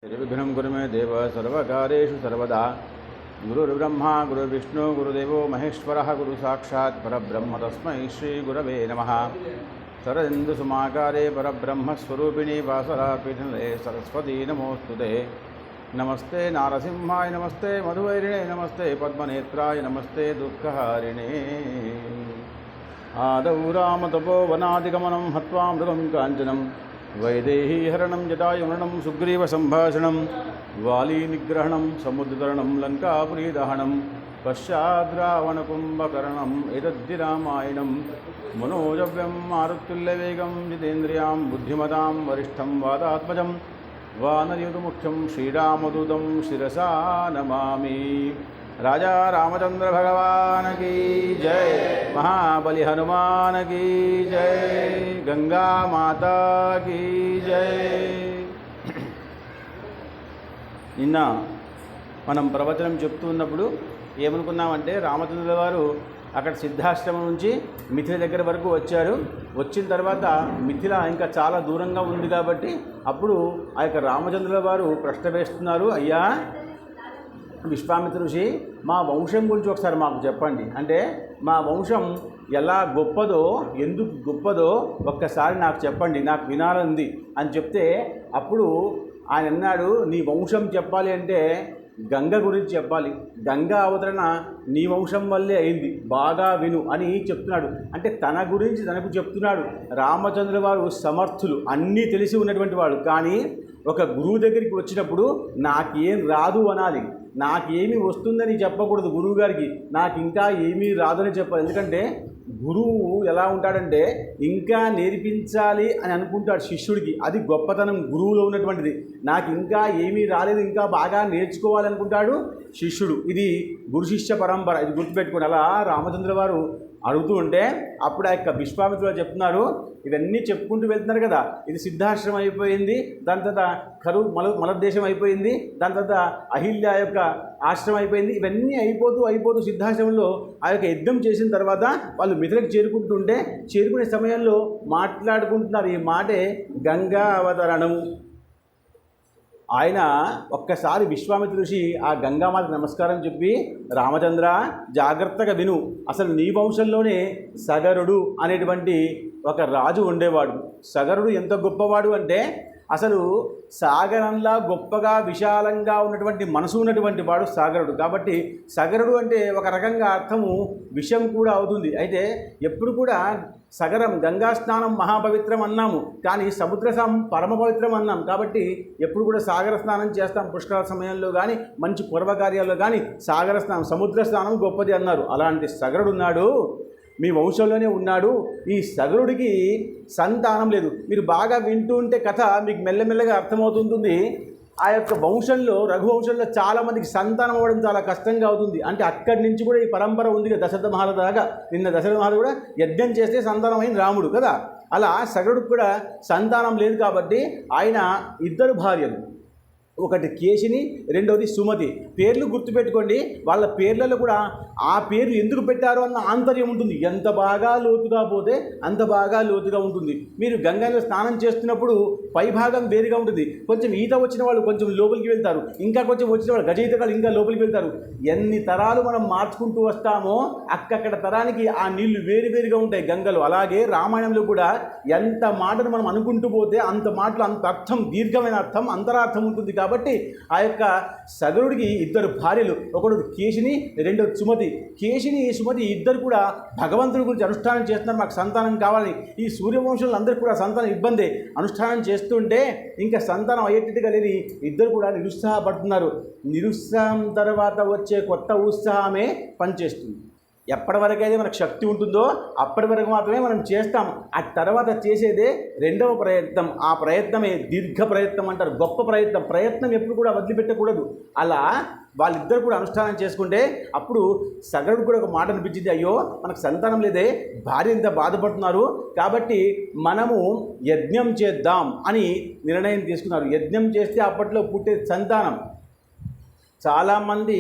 निर्विघ्नं कुरु मे देव सर्वकार्येषु सर्वदा। गुरुर्ब्रह्मा गुरुर्विष्णु गुरुदेवो महेश्वरः गुरु साक्षात् परब्रह्म तस्मै श्रीगुरवे नमः। शरदिन्दुसुमाकारे परब्रह्मस्वरूपिणी वासरापीठे सरस्वती नमोस्तुते। नमस्ते नारसिंहाय नमस्ते मधुवैरिणे नमस्ते पद्मनेत्राय नमस्ते दुःखहारिणे। आदौ रामतपो वनादिगमनं हत्वा मृगं काञ्चनं वैदेही हरणं जटायुमरणं सुग्रीवसम्भाषणं वालीनिग्रहणं समुद्रतरणं लङ्कापुरीदहनं पश्चाद्रावणकुम्भकर्णम् एतद्धि रामायणं। मनोजव्यं मारुत्तुल्यवेगं जितेन्द्रियां बुद्धिमतां वरिष्ठं वादात्मजं वानरयुतमुख्यं श्रीरामदूतं शिरसा नमामि। राजा रामचंद्र भगवान की जय, महाबली हनुमान की जय, गंगा माता की जय। నిన్న మనం ప్రవచనం చెప్తున్నప్పుడు ఏమనుకున్నామంటే రామచంద్రుల వారు అక్కడ సిద్ధాశ్రమం నుంచి మిథిల దగ్గర వరకు వచ్చారు. వచ్చిన తర్వాత మిథిల ఇంకా చాలా దూరంగా ఉంది కాబట్టి అప్పుడు ఆ యొక్క రామచంద్రుల వారు ప్రశ్న వేస్తున్నారు, అయ్యా విశ్వామిత్ర ఋషి, మా వంశం గురించి ఒకసారి మాకు చెప్పండి. అంటే మా వంశం ఎలా గొప్పదో, ఎందుకు గొప్పదో ఒక్కసారి నాకు చెప్పండి, నాకు వినాలంది అని చెప్తే అప్పుడు ఆయన అన్నాడు, నీ వంశం చెప్పాలి అంటే గంగ గురించి చెప్పాలి. గంగా అవతరణ నీ వంశం వల్లే అయింది, బాగా విను అని చెప్తున్నాడు. అంటే తన గురించి తనకు చెప్తున్నాడు. రామచంద్ర వారు సమర్థులు, అన్నీ తెలిసి ఉన్నటువంటి వాడు. కానీ ఒక గురువు దగ్గరికి వచ్చినప్పుడు నాకేం రాదు అనాలి, నాకేమి వస్తుందని చెప్పకూడదు. గురువు గారికి నాకు ఇంకా ఏమీ రాదని చెప్పాలి. ఎందుకంటే గురువు ఎలా ఉంటాడంటే ఇంకా నేర్పించాలి అని అనుకుంటాడు శిష్యుడికి. అది గొప్పతనం గురువులో ఉన్నటువంటిది. నాకు ఇంకా ఏమీ రాలేదు, ఇంకా బాగా నేర్చుకోవాలనుకుంటాడు శిష్యుడు. ఇది గురు శిష్య పరంపర, ఇది గుర్తుపెట్టుకోండి. అలా రామచంద్ర వారు అడుగుతూ ఉంటే అప్పుడు ఆ యొక్క విశ్వామిత్రులు చెప్తున్నారు, ఇవన్నీ చెప్పుకుంటూ వెళ్తున్నారు కదా, ఇది సిద్ధాశ్రమం అయిపోయింది, దాని తర్వాత కరువు మలదేశం అయిపోయింది, దాని తర్వాత అహిల్య యొక్క ఆశ్రమం అయిపోయింది. ఇవన్నీ అయిపోతూ సిద్ధాశ్రమంలో ఆ యొక్క యుద్ధం చేసిన తర్వాత వాళ్ళు మిథిలకు చేరుకుంటుంటే చేరుకునే సమయంలో మాట్లాడుకుంటున్నారు. ఈ మాటే గంగా అవతరణము. ఆయన ఒక్కసారి విశ్వామిత్ర ఋషి ఆ గంగామాతకి నమస్కారం చెప్పి, రామచంద్ర జాగ్రత్తగా విను, అసలు నీ వంశంలోనే సగరుడు అనేటువంటి ఒక రాజు ఉండేవాడు. సగరుడు ఎంత గొప్పవాడు అంటే అసలు సాగరంలా గొప్పగా విశాలంగా ఉన్నటువంటి మనసు ఉన్నటువంటి వాడు సాగరుడు. కాబట్టి సగరుడు అంటే ఒక రకంగా అర్థము విషం కూడా అవుతుంది. అయితే ఎప్పుడు కూడా సగరం గంగా స్నానం మహాపవిత్రం అన్నాము, కానీ సముద్ర స్నానం పరమ పవిత్రం అన్నాం. కాబట్టి ఎప్పుడు కూడా సాగర స్నానం చేస్తాం, పుష్కర సమయంలో కానీ మంచి పూర్వకార్యాల్లో కానీ సాగర స్నానం సముద్ర స్నానం గొప్పది అన్నారు. అలాంటి సగరుడు ఉన్నాడు, మీ వంశంలోనే ఉన్నాడు. ఈ సగరుడికి సంతానం లేదు. మీరు బాగా వింటూ ఉంటే కథ మీకు మెల్లమెల్లగా అర్థమవుతుంటుంది. ఆ యొక్క వంశంలో రఘువంశంలో చాలామందికి సంతానం అవ్వడం చాలా కష్టంగా అవుతుంది. అంటే అక్కడి నుంచి కూడా ఈ పరంపర ఉంది కదా, దశరథ మహారాజు దాకా. నిన్న దశరథ మహారాజు కూడా యజ్ఞం చేస్తే సంతానమైన రాముడు కదా. అలా సగరుడికి కూడా సంతానం లేదు కాబట్టి ఆయన ఇద్దరు భార్యలు, ఒకటి కేశిని, రెండవది సుమతి. పేర్లు గుర్తుపెట్టుకోండి. వాళ్ళ పేర్లలో కూడా ఆ పేర్లు ఎందుకు పెట్టారో అన్న ఆంతర్యం ఉంటుంది. ఎంత బాగా లోతుగా పోతే అంత బాగా లోతుగా ఉంటుంది. మీరు గంగలో స్నానం చేస్తున్నప్పుడు పైభాగం వేరుగా ఉంటుంది. కొంచెం ఈత వచ్చిన వాళ్ళు కొంచెం లోపలికి వెళ్తారు, ఇంకా కొంచెం వచ్చిన వాళ్ళు గజ ఈతకాలు ఇంకా లోపలికి వెళ్తారు. ఎన్ని తరాలు మనం మార్చుకుంటూ వస్తామో అక్కక్కడ తరానికి ఆ నీళ్లు వేరువేరుగా ఉంటాయి గంగలో. అలాగే రామాయణంలో కూడా ఎంత మాటను మనం అనుకుంటూ పోతే అంత మాటలు అంత అర్థం, దీర్ఘమైన అర్థం, అంతరార్థం ఉంటుంది. కాబట్టి ఆ యొక్క సగరుడికి ఇద్దరు భార్యలు, ఒకడు కేశిని, రెండవది సుమతి. కేశిని సుమతి ఇద్దరు కూడా భగవంతుడి గురించి అనుష్ఠానం చేస్తున్నారు, మాకు సంతానం కావాలని. ఈ సూర్యవంశంలో అందరికీ కూడా సంతానం ఇబ్బందే. అనుష్ఠానం చేస్తుంటే ఇంకా సంతానం అయ్యేట్టుగా లేని ఇద్దరు కూడా నిరుత్సాహపడుతున్నారు. నిరుత్సాహం తర్వాత వచ్చే కొత్త ఉత్సాహమే పనిచేస్తుంది. ఎప్పటి వరకైతే మనకు శక్తి ఉంటుందో అప్పటి వరకు మాత్రమే మనం చేస్తాం. ఆ తర్వాత చేసేదే రెండవ ప్రయత్నం. ఆ ప్రయత్నమే దీర్ఘ ప్రయత్నం అంటారు, గొప్ప ప్రయత్నం. ప్రయత్నం ఎప్పుడు కూడా వదిలిపెట్టకూడదు. అలా వాళ్ళిద్దరు కూడా అనుష్ఠానం చేసుకుంటే అప్పుడు సగరుడు కూడా ఒక మాట అనిపించింది, అయ్యో మనకు సంతానం లేదే, భార్య ఇంత బాధపడుతున్నారు, కాబట్టి మనము యజ్ఞం చేద్దాం అని నిర్ణయం తీసుకున్నారు. యజ్ఞం చేస్తే అప్పట్లో పుట్టే సంతానం చాలామంది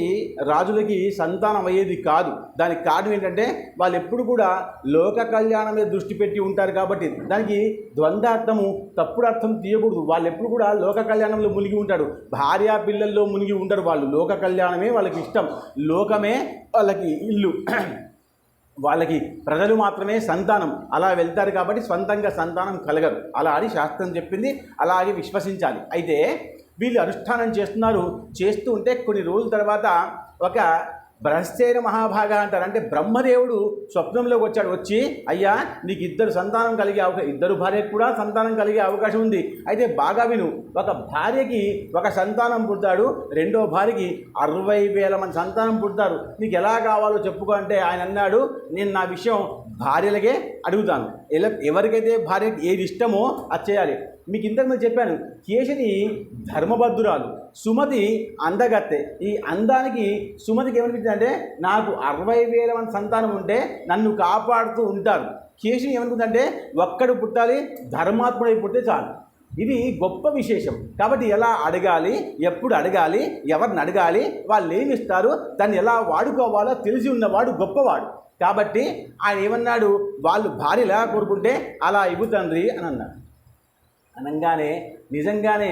రాజులకి సంతానం అయ్యేది కాదు. దానికి కారణం ఏంటంటే వాళ్ళు ఎప్పుడు కూడా లోక కళ్యాణం మీద దృష్టి పెట్టి ఉంటారు. కాబట్టి దానికి ద్వంద్వార్థము, తప్పుడు అర్థం తీయకూడదు. వాళ్ళు ఎప్పుడు కూడా లోక కళ్యాణంలో మునిగి ఉంటారు, భార్యా పిల్లల్లో మునిగి ఉండరు. వాళ్ళు లోక కళ్యాణమే వాళ్ళకి ఇష్టం, లోకమే వాళ్ళకి ఇల్లు, వాళ్ళకి ప్రజలు మాత్రమే సంతానం. అలా వెళ్తారు కాబట్టి స్వంతంగా సంతానం కలగరు. అలా అని శాస్త్రం చెప్పింది, అలాగే విశ్వసించాలి. అయితే వీళ్ళు అనుష్ఠానం చేస్తూ ఉంటే కొన్ని రోజుల తర్వాత ఒక బ్రహ్మసేన మహాభాగ అంటారు. అంటే బ్రహ్మదేవుడు స్వప్నంలోకి వచ్చి, అయ్యా నీకు ఇద్దరు సంతానం కలిగే ఇద్దరు భార్యకు కూడా సంతానం కలిగే అవకాశం ఉంది. అయితే బాగా విను, ఒక భార్యకి ఒక సంతానం పుడతాడు, రెండో భార్యకి 60,000 మంది సంతానం పుడతారు. నీకు ఎలా కావాలో చెప్పుకో అంటే ఆయన అన్నాడు, నేను నా విషయం భార్యలకే అడుగుతాను, ఎవరికైతే భార్యకి ఏది ఇష్టమో అది చేయాలి. మీకు ఇంతకుముందు చెప్పాను, కేశిని ధర్మబద్ధురాలు, సుమతి అందగత్తె. ఈ అందానికి సుమతికి ఏమనిపించింది అంటే, నాకు 60,000 మంది సంతానం ఉంటే నన్ను కాపాడుతూ ఉంటారు. కేశిని ఏమనుకుందంటే, ఒక్కడు పుట్టాలి, ధర్మాత్ముడై పుడితే చాలు. ఇది గొప్ప విశేషం. కాబట్టి ఎలా అడగాలి, ఎప్పుడు అడగాలి, ఎవరిని అడగాలి, వాళ్ళు ఏమి ఇస్తారు, దాన్ని ఎలా వాడుకోవాలో తెలిసి ఉన్నవాడు గొప్పవాడు. కాబట్టి ఆయన ఏమన్నాడు, వాళ్ళు భార్య ఎలా కోరుకుంటే అలా ఇవ్వు తండ్రి అని అన్నాడు. అనగానే నిజంగానే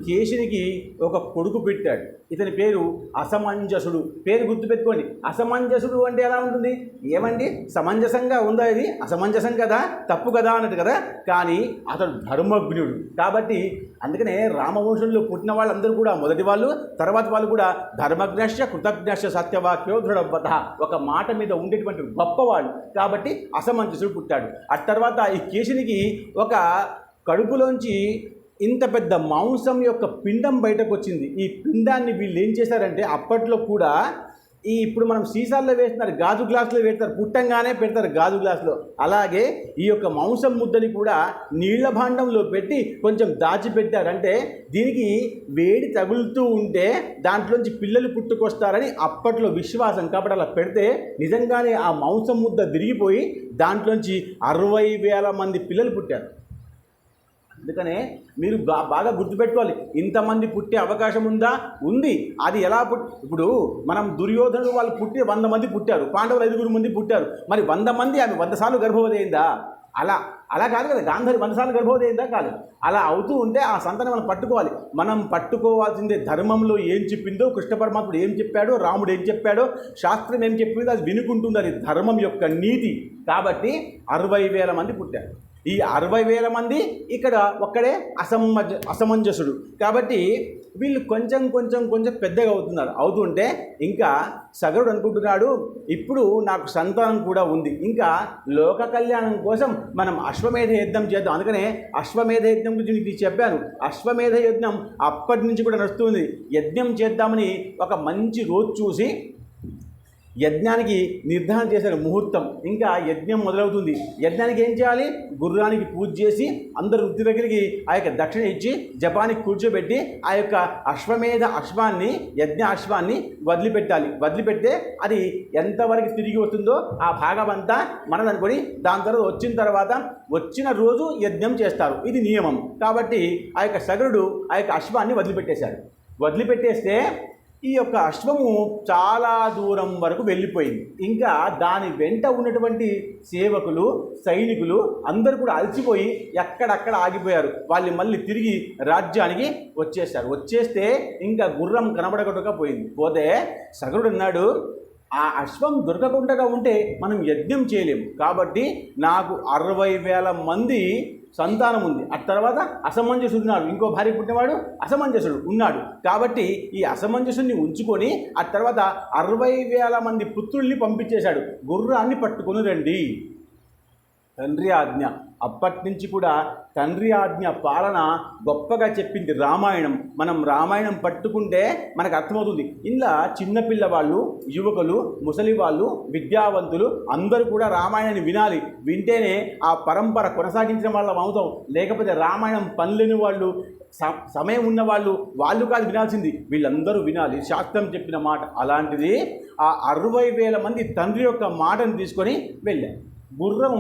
కేశినికి ఒక కొడుకు పెట్టాడు. ఇతని పేరు అసమంజసుడు. పేరు గుర్తుపెట్టుకోండి. అసమంజసుడు అంటే ఎలా ఉంటుంది? ఏమండి సమంజసంగా ఉందా, ఇది అసమంజసం కదా, తప్పు కదా అన్నట్టు కదా. కానీ అతడు ధర్మజ్ఞుడు. కాబట్టి అందుకనే రామవంశంలో పుట్టిన వాళ్ళందరూ కూడా మొదటి వాళ్ళు, తర్వాత వాళ్ళు కూడా ధర్మజ్ఞశ్చ కృతజ్ఞశ్చ సత్యవాక్యో దృఢవ్రత, ఒక మాట మీద ఉండేటువంటి గొప్పవాళ్ళు. కాబట్టి అసమంజసుడు పుట్టాడు. ఆ తర్వాత ఈ కేశినికి ఒక కడుపులోంచి ఇంత పెద్ద మాంసం యొక్క పిండం బయటకు వచ్చింది. ఈ పిండాన్ని వీళ్ళు ఏం చేశారంటే, అప్పట్లో కూడా ఇప్పుడు మనం సీసాల్లో వేస్తున్నారు, గాజు గ్లాసులో పెడతారు, పుట్టంగానే పెడతారు గాజు గ్లాసులో. అలాగే ఈ యొక్క మాంసం ముద్దని కూడా నీళ్ల భాండంలో పెట్టి కొంచెం దాచిపెట్టారంటే దీనికి వేడి తగులుతూ ఉంటే దాంట్లోంచి పిల్లలు పుట్టుకొస్తారని అప్పట్లో విశ్వాసం. కాబట్టి అలా పెడితే నిజంగానే ఆ మాంసం ముద్ద విరిగిపోయి దాంట్లోంచి 60,000 మంది పిల్లలు పుట్టారు. అందుకనే మీరు బాగా గుర్తుపెట్టుకోవాలి, ఇంతమంది పుట్టే అవకాశం ఉందా? ఉంది. అది ఎలా ఇప్పుడు మనం దుర్యోధనుడు వాళ్ళు పుట్టి 100 మంది పుట్టారు, పాండవులు 5 మంది పుట్టారు. మరి 100 మంది ఆమె 100 సార్లు గర్భవతి అయిందా? అలా కాదు కదా. గాంధారి 100 సార్లు గర్భవతి అయిందా? కాదు. అలా అవుతూ ఉంటే ఆ సంతానం మనం పట్టుకోవాలి. మనం పట్టుకోవాల్సిందే ధర్మంలో ఏం చెప్పిందో, కృష్ణ పరమాత్ముడు ఏం చెప్పాడో, రాముడు ఏం చెప్పాడో, శాస్త్రం ఏం చెప్పిందో అది వినుకుంటుంది. అది ధర్మం యొక్క నీతి. కాబట్టి 60,000 మంది పుట్టారు. ఈ 60,000 మంది ఇక్కడ ఒక్కడే అసమంజసుడు. కాబట్టి వీళ్ళు కొంచెం పెద్దగా అవుతుంటే ఇంకా సగరుడు అనుకుంటున్నాడు, ఇప్పుడు నాకు సంతానం కూడా ఉంది, ఇంకా లోక కళ్యాణం కోసం మనం అశ్వమేధ యజ్ఞం చేద్దాం. అందుకనే అశ్వమేధ యజ్ఞం గురించి మీకు చెప్పాను. అశ్వమేధ యజ్ఞం అప్పటి నుంచి కూడా నడుస్తుంది. యజ్ఞం చేద్దామని ఒక మంచి రోజు చూసి యజ్ఞానికి నిర్ధారణ చేశారు ముహూర్తం. ఇంకా యజ్ఞం మొదలవుతుంది. యజ్ఞానికి ఏం చేయాలి? గుర్రానికి పూజ చేసి అందరు వృత్తి దగ్గరికి ఆ యొక్క దక్షిణ ఇచ్చి జపానికి కూర్చోబెట్టి ఆ యొక్క యజ్ఞ అశ్వాన్ని వదిలిపెడితే అది ఎంతవరకు తిరిగి వస్తుందో ఆ భాగం అంతా మనదనుకొని దాని తర్వాత వచ్చిన రోజు యజ్ఞం చేస్తారు. ఇది నియమం. కాబట్టి ఆ యొక్క సగరుడు ఆ యొక్క అశ్వాన్ని వదిలిపెట్టేస్తే ఈ యొక్క అశ్వము చాలా దూరం వరకు వెళ్ళిపోయింది. ఇంకా దాని వెంట ఉన్నటువంటి సేవకులు, సైనికులు అందరూ కూడా అలసిపోయి ఎక్కడక్కడ ఆగిపోయారు. వాళ్ళు మళ్ళీ తిరిగి రాజ్యానికి వచ్చేస్తే ఇంకా గుర్రం కనబడకపోయింది. పోతే సగరుడు అన్నాడు, ఆ అశ్వం దొరకకుండా ఉంటే మనం యజ్ఞం చేయలేము. కాబట్టి నాకు 60,000 మంది సంతానం ఉంది. ఆ తర్వాత అసమంజసుడు ఉన్నాడు, ఇంకో భార్య పుట్టినవాడు అసమంజసుడు ఉన్నాడు. కాబట్టి ఈ అసమంజసుని ఉంచుకొని ఆ తర్వాత 60,000 మంది పుత్రుల్ని పంపించేశాడు. గుర్రాన్ని పట్టుకొని రండి. తండ్రి ఆజ్ఞ. అప్పటి నుంచి కూడా తండ్రి ఆజ్ఞ పాలన గొప్పగా చెప్పింది రామాయణం. మనం రామాయణం పట్టుకుంటే మనకు అర్థమవుతుంది. ఇలా చిన్నపిల్లవాళ్ళు, యువకులు, ముసలి వాళ్ళు, విద్యావంతులు అందరూ కూడా రామాయణాన్ని వినాలి. వింటేనే ఆ పరంపర కొనసాగించిన వాళ్ళం అవుతాం. లేకపోతే రామాయణం పనులేని వాళ్ళు, సమయం ఉన్నవాళ్ళు వాళ్ళు కాదు వినాల్సింది, వీళ్ళందరూ వినాలి శాస్త్రం చెప్పిన మాట. అలాంటిది ఆ 60,000 మంది తండ్రి యొక్క మాటను తీసుకొని వెళ్ళారు. గుర్రం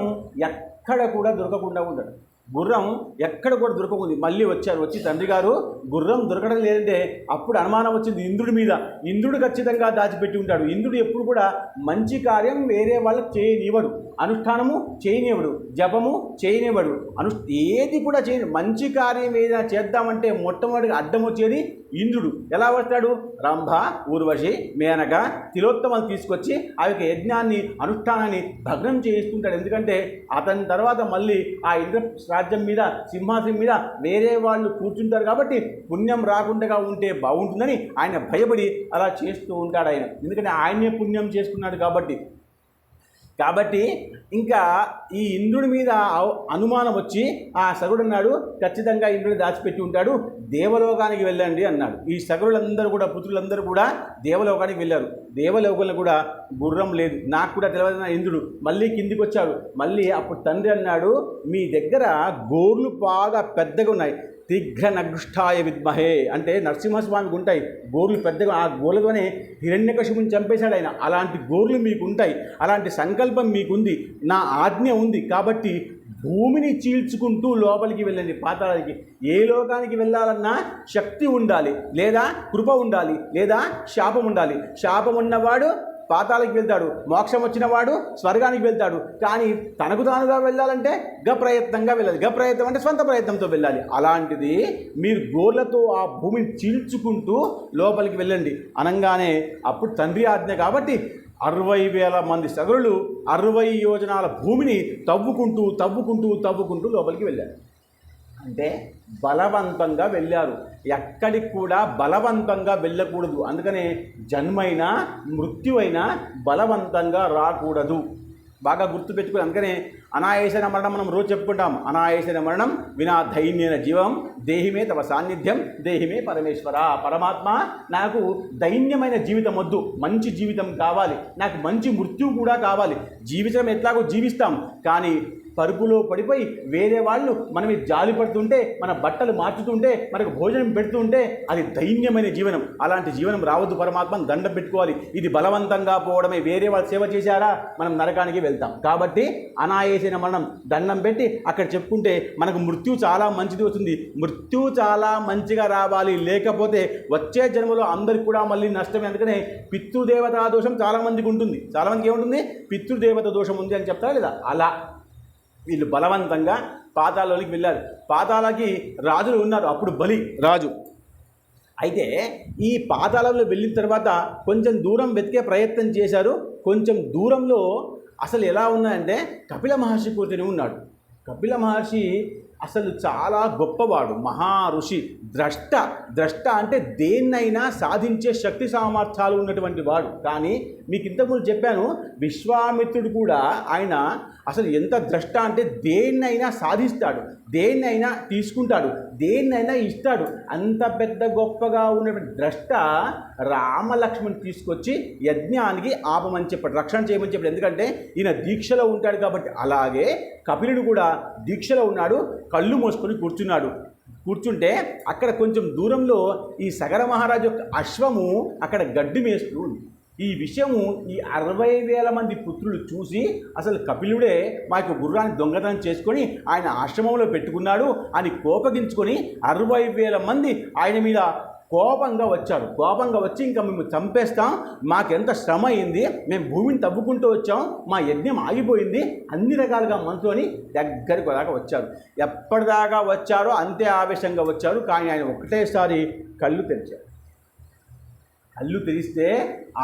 ఎక్కడ కూడా దొరకకుండా ఉండడు. గుర్రం ఎక్కడ కూడా దొరకకుంది. మళ్ళీ వచ్చారు. వచ్చి తండ్రి గారు గుర్రం దొరకడం లేదంటే అప్పుడు అనుమానం వచ్చింది ఇంద్రుడి మీద. ఇంద్రుడు ఖచ్చితంగా దాచిపెట్టి ఉంటాడు. ఇంద్రుడు ఎప్పుడు కూడా మంచి కార్యం వేరే వాళ్ళకి చేయనివ్వడు, అనుష్ఠానము చేయనివ్వడు, జపము చేయనివ్వడు, ఏది కూడా చేయని. మంచి కార్యం ఏదైనా చేద్దామంటే మొట్టమొదటిగా అడ్డం వచ్చేది ఇంద్రుడు. ఎలా వస్తాడు? రంభ, ఊర్వశి, మేనక, తిలోత్తమలు తీసుకొచ్చి ఆ యొక్క యజ్ఞాన్ని అనుష్ఠానాన్ని భగ్నం చేయిస్తుంటాడు. ఎందుకంటే అతని తర్వాత మళ్ళీ ఆ ఇంద్ర రాజ్యం మీద సింహాసనం మీద వేరే వాళ్ళు కూర్చుంటారు కాబట్టి పుణ్యం రాకుండా ఉంటే బాగుంటుందని ఆయన భయపడి అలా చేస్తూ ఉంటాడు ఆయన. ఎందుకంటే ఆయనే పుణ్యం చేసుకున్నాడు కాబట్టి ఇంకా ఈ ఇంద్రుడి మీద అనుమానం వచ్చి ఆ సగుడు అన్నాడు, ఖచ్చితంగా ఇంద్రుడు దాచిపెట్టి ఉంటాడు, దేవలోకానికి వెళ్ళండి అన్నాడు. ఈ సగురులందరూ కూడా పుత్రులందరూ కూడా దేవలోకానికి వెళ్ళారు. దేవలోకంలో కూడా గుర్రం లేదు. నాకు కూడా తెలియదు ఇంద్రుడు. మళ్ళీ కిందికి వచ్చాడు. మళ్ళీ అప్పుడు తండ్రి అన్నాడు, మీ దగ్గర గోర్లు బాగా పెద్దగా ఉన్నాయి, తిఘ్రనగుష్టాయ విద్మహే అంటే నరసింహస్వామికి ఉంటాయి గోర్లు పెద్దగా. ఆ గోర్లతోనే హిరణ్యకశిపుని చంపేశాడు ఆయన. అలాంటి గోర్లు మీకు ఉంటాయి, అలాంటి సంకల్పం మీకుంది, నా ఆజ్ఞ ఉంది కాబట్టి భూమిని చీల్చుకుంటూ లోపలికి వెళ్ళండి పాతాళానికి. ఏ లోకానికి వెళ్ళాలన్నా శక్తి ఉండాలి, లేదా కృప ఉండాలి, లేదా శాపం ఉండాలి. శాపం ఉన్నవాడు పాతాళానికి వెళ్తాడు, మోక్షం వచ్చిన వాడు స్వర్గానికి వెళ్తాడు. కానీ తనకు తానుగా వెళ్ళాలంటే ప్రయత్నంగా వెళ్ళాలి. ప్రయత్నం అంటే స్వంత ప్రయత్నంతో వెళ్ళాలి. అలాంటిది మీరు గోర్లతో ఆ భూమిని చీల్చుకుంటూ లోపలికి వెళ్ళండి అనగానే అప్పుడు తండ్రి ఆజ్ఞ కాబట్టి 60,000 మంది సగరులు 60 యోజనాల భూమిని తవ్వుకుంటూ లోపలికి వెళ్ళారు. అంటే బలవంతంగా వెళ్ళారు. ఎక్కడికి కూడా బలవంతంగా వెళ్ళకూడదు. అందుకనే జన్మైనా మృత్యువైనా బలవంతంగా రాకూడదు. బాగా గుర్తుపెట్టుకుని. అందుకనే అనాయాసైన మరణం మనం రోజు చెప్పుకుంటాం. అనాయాసైన మరణం వినా దైన్యన జీవం దేహిమే తవ సాన్నిధ్యం దేహిమే పరమేశ్వర. పరమాత్మ, నాకు దైన్యమైన జీవితం వద్దు, మంచి జీవితం కావాలి, నాకు మంచి మృత్యువు కూడా కావాలి. జీవితం ఎట్లాగో జీవిస్తాం, కానీ పరుపులో పడిపోయి వేరే వాళ్ళు మనమే జాలి పడుతుంటే, మన బట్టలు మార్చుతుంటే, మనకు భోజనం పెడుతుంటే అది దైన్యమైన జీవనం. అలాంటి జీవనం రావద్దు. పరమాత్మను దండం పెట్టుకోవాలి. ఇది బలవంతంగా పోవడమే. వేరే వాళ్ళు సేవ చేశారా మనం నరకానికి వెళ్తాం. కాబట్టి అనాయాసైన మరణం దండం పెట్టి అక్కడ చెప్పుకుంటే మనకు మృత్యు చాలా మంచిది వస్తుంది. మృత్యు చాలా మంచిగా రావాలి, లేకపోతే వచ్చే జన్మలో అందరికి కూడా మళ్ళీ నష్టమే. అందుకనే పితృదేవతా దోషం చాలామందికి ఉంటుంది. చాలామందికి ఏముంటుంది? పితృదేవత దోషం ఉంది అని చెప్తారా లేదా? అలా వీళ్ళు బలవంతంగా పాతాళానికి వెళ్ళారు. పాతాళకి రాజులు ఉన్నారు. అప్పుడు బలి రాజు. అయితే ఈ పాతాళంలో వెళ్ళిన తర్వాత కొంచెం దూరం వెతికే ప్రయత్నం చేశారు. కొంచెం దూరంలో అసలు ఎలా ఉన్నాయంటే కపిల మహర్షి కూర్చొని ఉన్నాడు. కపిల మహర్షి అసలు చాలా గొప్పవాడు, మహా ఋషి, ద్రష్ట అంటే దేన్నైనా సాధించే శక్తి సామర్థ్యాలు ఉన్నటువంటి వాడు. కానీ మీకు ఇంతకుముందు చెప్పాను, విశ్వామిత్రుడు కూడా ఆయన అసలు ఎంత ద్రష్ట అంటే దేన్నైనా సాధిస్తాడు, దేన్నైనా తీసుకుంటాడు, దేన్నైనా ఇస్తాడు. అంత పెద్ద గొప్పగా ఉన్నటువంటి ద్రష్ట రామలక్ష్మణ్ తీసుకొచ్చి యజ్ఞానికి ఆపమని చెప్పాడు, రక్షణ చేయమని చెప్పాడు. ఎందుకంటే ఈయన దీక్షలో ఉంటాడు కాబట్టి. అలాగే కపిలుడు కూడా దీక్షలో ఉన్నాడు, కళ్ళు మూసుకొని కూర్చుంటే అక్కడ కొంచెం దూరంలో ఈ సగర మహారాజు యొక్క అశ్వము అక్కడ గడ్డి మేస్తూ ఉంది. ఈ విషయము ఈ 60,000 మంది పుత్రులు చూసి అసలు కపిలుడే మాకు గుర్రాన్ని దొంగతనం చేసుకొని ఆయన ఆశ్రమంలో పెట్టుకున్నాడు అని కోపగించుకొని 60,000 మంది ఆయన మీద కోపంగా వచ్చి ఇంకా మేము చంపేస్తాం, మాకెంత శ్రమ అయింది, మేము భూమిని తవ్వుకుంటూ వచ్చాం, మా యజ్ఞం ఆగిపోయింది, అన్ని రకాలుగా మనసుని దగ్గరికి దాకా వచ్చారు. ఎప్పటిదాకా వచ్చారో అంతే ఆవేశంగా వచ్చారు. కానీ ఆయన ఒకటేసారి కళ్ళు తెరిస్తే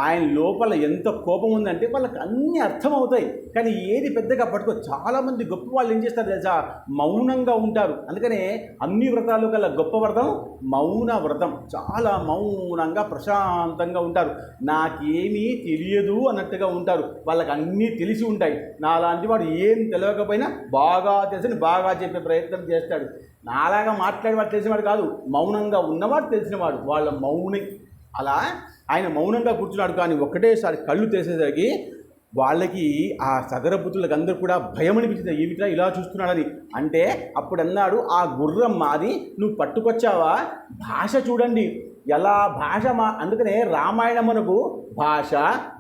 ఆయన లోపల ఎంత కోపం ఉందంటే వాళ్ళకి అన్నీ అర్థమవుతాయి. కానీ ఏది పెద్దగా పట్టుకో. చాలామంది గొప్ప వాళ్ళు ఏం చేస్తారు తెలుసా? మౌనంగా ఉంటారు. అందుకనే అన్ని వ్రతాలు కల్లా గొప్ప వ్రతం మౌన వ్రతం. చాలా మౌనంగా ప్రశాంతంగా ఉంటారు. నాకేమీ తెలియదు అన్నట్టుగా ఉంటారు. వాళ్ళకి అన్నీ తెలిసి ఉంటాయి. నాలాంటి వాడు ఏం తెలియకపోయినా బాగా తెలిసి బాగా చెప్పే ప్రయత్నం చేస్తాడు. నాలాగా మాట్లాడేవాడు తెలిసినవాడు కాదు, మౌనంగా ఉన్నవాడు తెలిసినవాడు. వాళ్ళ మౌని. అలా ఆయన మౌనంగా కూర్చున్నాడు. కానీ ఒక్కటేసారి కళ్ళు తెరిసేసరికి వాళ్ళకి ఆ సగరపుత్రులకు అందరూ కూడా భయం అనిపించింది, ఏమిట్రా ఇలా చూస్తున్నాడని. అంటే అప్పుడు అన్నాడు, ఆ గుర్రం మాది, నువ్వు పట్టుకొచ్చావా? భాష చూడండి ఎలా భాష అందుకనే రామాయణం మనకు భాష,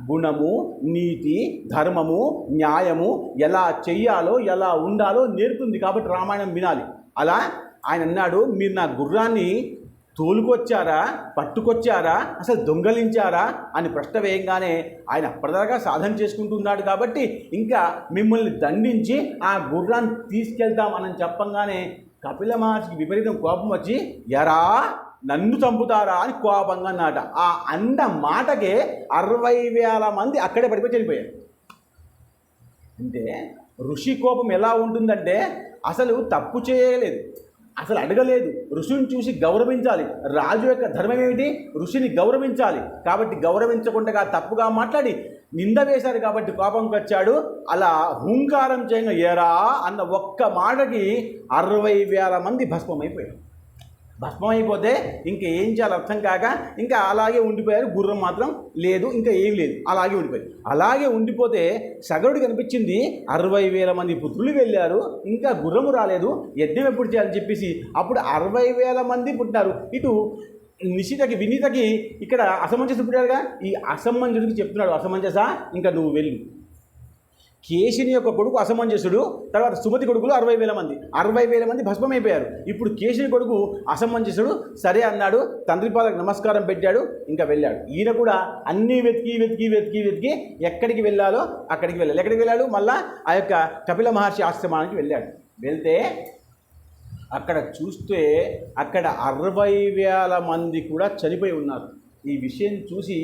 గుణము, నీతి, ధర్మము, న్యాయము ఎలా చెయ్యాలో ఎలా ఉండాలో నేర్పుతుంది. కాబట్టి రామాయణం వినాలి. అలా ఆయన అన్నాడు, మీరు నా గుర్రాన్ని తోలుకొచ్చారా, పట్టుకొచ్చారా, అసలు దొంగలించారా అని ప్రశ్న వేయంగానే ఆయన అప్పటిదాకా సాధన చేసుకుంటున్నాడు కాబట్టి ఇంకా మిమ్మల్ని దండించి ఆ గుర్రాన్ని తీసుకెళ్తామని చెప్పంగానే కపిల మహర్షికి విపరీతం కోపం వచ్చి, ఎరా నన్ను చంపుతారా అని కోపంగా అన్నమాట. ఆ అండ మాటకే 60,000 మంది అక్కడే పడిపోయి చనిపోయారు. అంటే ఋషి కోపం ఎలా ఉంటుందంటే అసలు తప్పు చేయలేదు, అసలు అడగలేదు, ఋషిని చూసి గౌరవించాలి. రాజు యొక్క ధర్మం ఏమిటి? ఋషిని గౌరవించాలి. కాబట్టి గౌరవించకుండా తప్పుగా మాట్లాడి నింద వేశారు కాబట్టి కోపంకి వచ్చాడు. అలా హుంకారం చేయగా ఏరా అన్న ఒక్క మాటకి 60,000 మంది భస్మమైపోయారు. భస్మం అయిపోతే ఇంకా ఏం చేయాలి అర్థం కాక ఇంకా అలాగే ఉండిపోయారు. గుర్రం మాత్రం లేదు, ఇంకా ఏం లేదు, అలాగే ఉండిపోయారు. అలాగే ఉండిపోతే సగరుడు కనిపించింది, 60,000 మంది పుత్రులు వెళ్ళారు, ఇంకా గుర్రము రాలేదు, యజ్ఞం ఎప్పుడు చేయాలని చెప్పేసి అప్పుడు 60,000 మంది పుట్టినారు. ఇటు నిశితకి వినీతకి ఇక్కడ అసమంజస పుట్టాడుగా, ఈ అసమంజసుడికి చెప్తున్నాడు, అసమంజస ఇంకా నువ్వు వెళ్ళు. కేశిని యొక్క కొడుకు అసమంజసుడు, తర్వాత సుమతి కొడుకులు 60,000 మంది, 60,000 మంది భస్మమైపోయారు. ఇప్పుడు కేశిని కొడుకు అసమంజసుడు సరే అన్నాడు, తండ్రి పాదకు నమస్కారం పెట్టాడు, ఇంకా వెళ్ళాడు. ఈయన కూడా అన్నీ వెతికి ఎక్కడికి వెళ్ళాలో అక్కడికి వెళ్ళాలి. ఎక్కడికి వెళ్ళాడు? మళ్ళా ఆ యొక్క కపిల మహర్షి ఆశ్రమానికి వెళ్ళాడు. వెళ్తే అక్కడ చూస్తే అక్కడ 60,000 మంది కూడా చనిపోయి ఉన్నారు. ఈ విషయం చూసి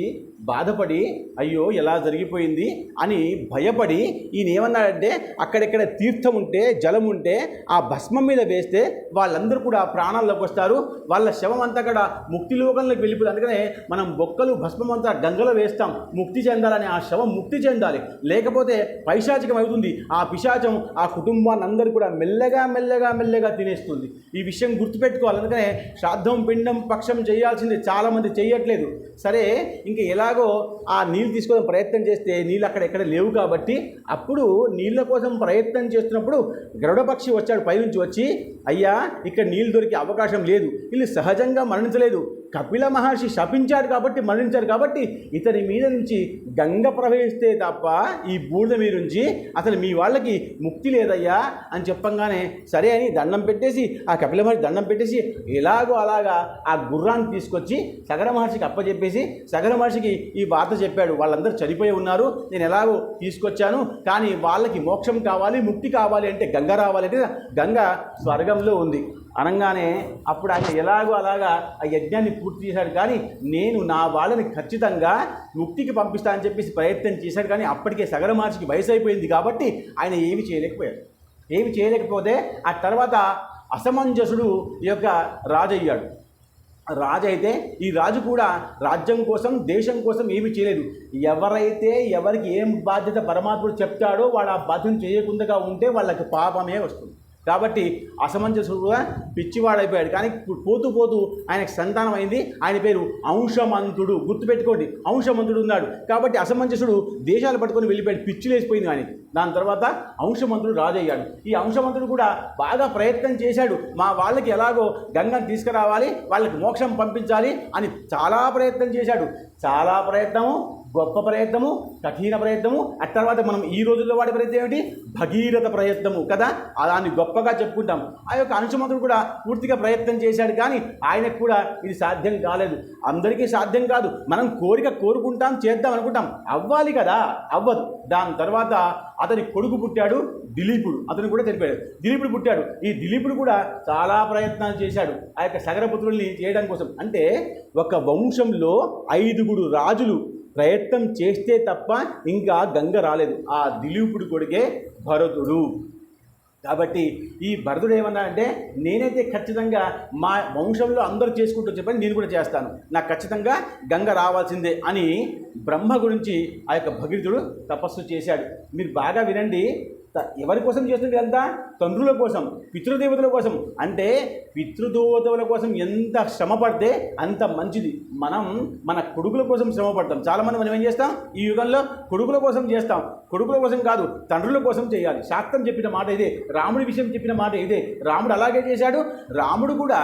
బాధపడి అయ్యో ఎలా జరిగిపోయింది అని భయపడి ఈయన ఏమన్నాడంటే, అక్కడెక్కడ తీర్థం ఉంటే, జలం ఉంటే ఆ భస్మం మీద వేస్తే వాళ్ళందరూ కూడా ప్రాణాల్లోకి వస్తారు, వాళ్ళ శవం అంతా కూడా ముక్తి లోకంలోకి వెళ్ళిపోతుంది. అందుకనే మనం బొక్కలు భస్మం అంతా గంగలో వేస్తాం, ముక్తి చెందాలని. ఆ శవం ముక్తి చెందాలి, లేకపోతే పైశాచికం అవుతుంది. ఆ పిశాచం ఆ కుటుంబాన్ని అందరూ కూడా మెల్లగా తినేస్తుంది. ఈ విషయం గుర్తుపెట్టుకోవాలి. అందుకనే శ్రాద్ధం, పిండం, పక్షం చేయాల్సింది చాలామంది చేయట్లేదు. సరే ఇంకా ఎలాగో ఆ నీళ్ళు తీసుకోవడం ప్రయత్నం చేస్తే నీళ్ళు అక్కడ లేవు కాబట్టి అప్పుడు నీళ్ళ కోసం ప్రయత్నం చేస్తున్నప్పుడు గరుడ పక్షి వచ్చాడు, పైనుంచి వచ్చి, అయ్యా ఇక్కడ నీళ్ళు దొరికే అవకాశం లేదు, వీళ్ళు సహజంగా మరణించలేదు, కపిల మహర్షి శపించాడు కాబట్టి మరణించారు, కాబట్టి ఇతని మీద నుంచి గంగ ప్రవహిస్తే తప్ప ఈ బూడిద మీద నుంచి అసలు మీ వాళ్ళకి ముక్తి లేదయ్యా అని చెప్పంగానే సరే అని దండం పెట్టేసి ఆ కపిల మహర్షి దండం పెట్టేసి ఎలాగో అలాగా ఆ గుర్రాన్ని తీసుకొచ్చి సగర మహర్షికి అప్పచెప్పేసి సగర మహర్షికి ఈ వార్త చెప్పాడు. వాళ్ళందరూ చనిపోయి ఉన్నారు, నేను ఎలాగో తీసుకొచ్చాను, కానీ వాళ్ళకి మోక్షం కావాలి, ముక్తి కావాలి అంటే గంగ రావాలంటే గంగ స్వర్గంలో ఉంది అనగానే అప్పుడు ఆయన ఎలాగో అలాగా ఆ యజ్ఞాన్ని పూర్తి చేశాడు. కానీ నేను నా వాళ్ళని ఖచ్చితంగా ముక్తికి పంపిస్తానని చెప్పేసి ప్రయత్నం చేశాడు. కానీ అప్పటికే సగర మహర్షికి వయసు అయిపోయింది కాబట్టి ఆయన ఏమి చేయలేకపోతే ఆ తర్వాత అసమంజసుడు ఈ యొక్క రాజు అయ్యాడు. రాజు అయితే ఈ రాజు కూడా రాజ్యం కోసం, దేశం కోసం ఏమీ చేయలేదు. ఎవరైతే ఎవరికి ఏం బాధ్యత పరమాత్ముడు చెప్తాడో వాడు ఆ బాధ్యత చేయకుండా ఉంటే వాళ్ళకి పాపమే వస్తుంది. కాబట్టి అసమంజసుడుగా పిచ్చివాడైపోయాడు. కానీ పోతూ ఆయనకు సంతానం అయింది. ఆయన పేరు అంశమంతుడు. గుర్తుపెట్టుకోండి, అంశమంతుడు ఉన్నాడు. కాబట్టి అసమంజసుడు దేశాలు పట్టుకొని వెళ్ళిపోయాడు, పిచ్చిలేసిపోయింది కానీ. దాని తర్వాత అంశమంతుడు రాజు అయ్యాడు. ఈ అంశమంతుడు కూడా బాగా ప్రయత్నం చేశాడు, మా వాళ్ళకి ఎలాగో గంగను తీసుకురావాలి, వాళ్ళకి మోక్షం పంపించాలి అని చాలా ప్రయత్నం చేశాడు. చాలా ప్రయత్నము, గొప్ప ప్రయత్నము, కఠిన ప్రయత్నము. ఆ తర్వాత మనం ఈ రోజుల్లో వాడే ప్రయత్నం ఏమిటి? భగీరథ ప్రయత్నము కదా, దాన్ని గొప్పగా చెప్పుకుంటాం. ఆ యొక్క అంశమంతుడు కూడా పూర్తిగా ప్రయత్నం చేశాడు, కానీ ఆయనకు కూడా ఇది సాధ్యం కాలేదు. అందరికీ సాధ్యం కాదు. మనం కోరుకుంటాం, చేద్దాం అనుకుంటాం, అవ్వాలి కదా, అవ్వదు. దాని తర్వాత అతని కొడుకు పుట్టాడు దిలీపుడు, అతను కూడా చనిపోయాడు. దిలీపుడు పుట్టాడు. ఈ దిలీపుడు కూడా చాలా ప్రయత్నాలు చేశాడు ఆ యొక్క సగరపుత్రుల్ని చేయడం కోసం. అంటే ఒక వంశంలో 5 రాజులు ప్రయత్నం చేస్తే తప్ప ఇంకా గంగ రాలేదు. ఆ దిలీపుడు కొడుకే భరతుడు. కాబట్టి ఈ భరతుడు ఏమన్నా అంటే, నేనైతే ఖచ్చితంగా మా వంశంలో అందరూ చేసుకుంటూ చెప్పని నేను కూడా చేస్తాను, నాకు ఖచ్చితంగా గంగ రావాల్సిందే అని బ్రహ్మ గురించి ఆ యొక్క భగీరథుడు తపస్సు చేశాడు. మీరు బాగా వినండి. ఎవరి కోసం చేస్తుంది ఇదంతా? తండ్రుల కోసం, పితృదేవతల కోసం. అంటే పితృదేవతల కోసం ఎంత శ్రమ పడితే అంత మంచిది. మనం మన కొడుకుల కోసం శ్రమ పడతాం. చాలామంది మనం ఏం చేస్తాం ఈ యుగంలో? కొడుకుల కోసం చేస్తాం. కొడుకుల కోసం కాదు, తండ్రుల కోసం చేయాలి. శాస్త్రం చెప్పిన మాట ఇదే, రాముడి విషయం చెప్పిన మాట ఇదే. రాముడు అలాగే చేశాడు. రాముడు కూడా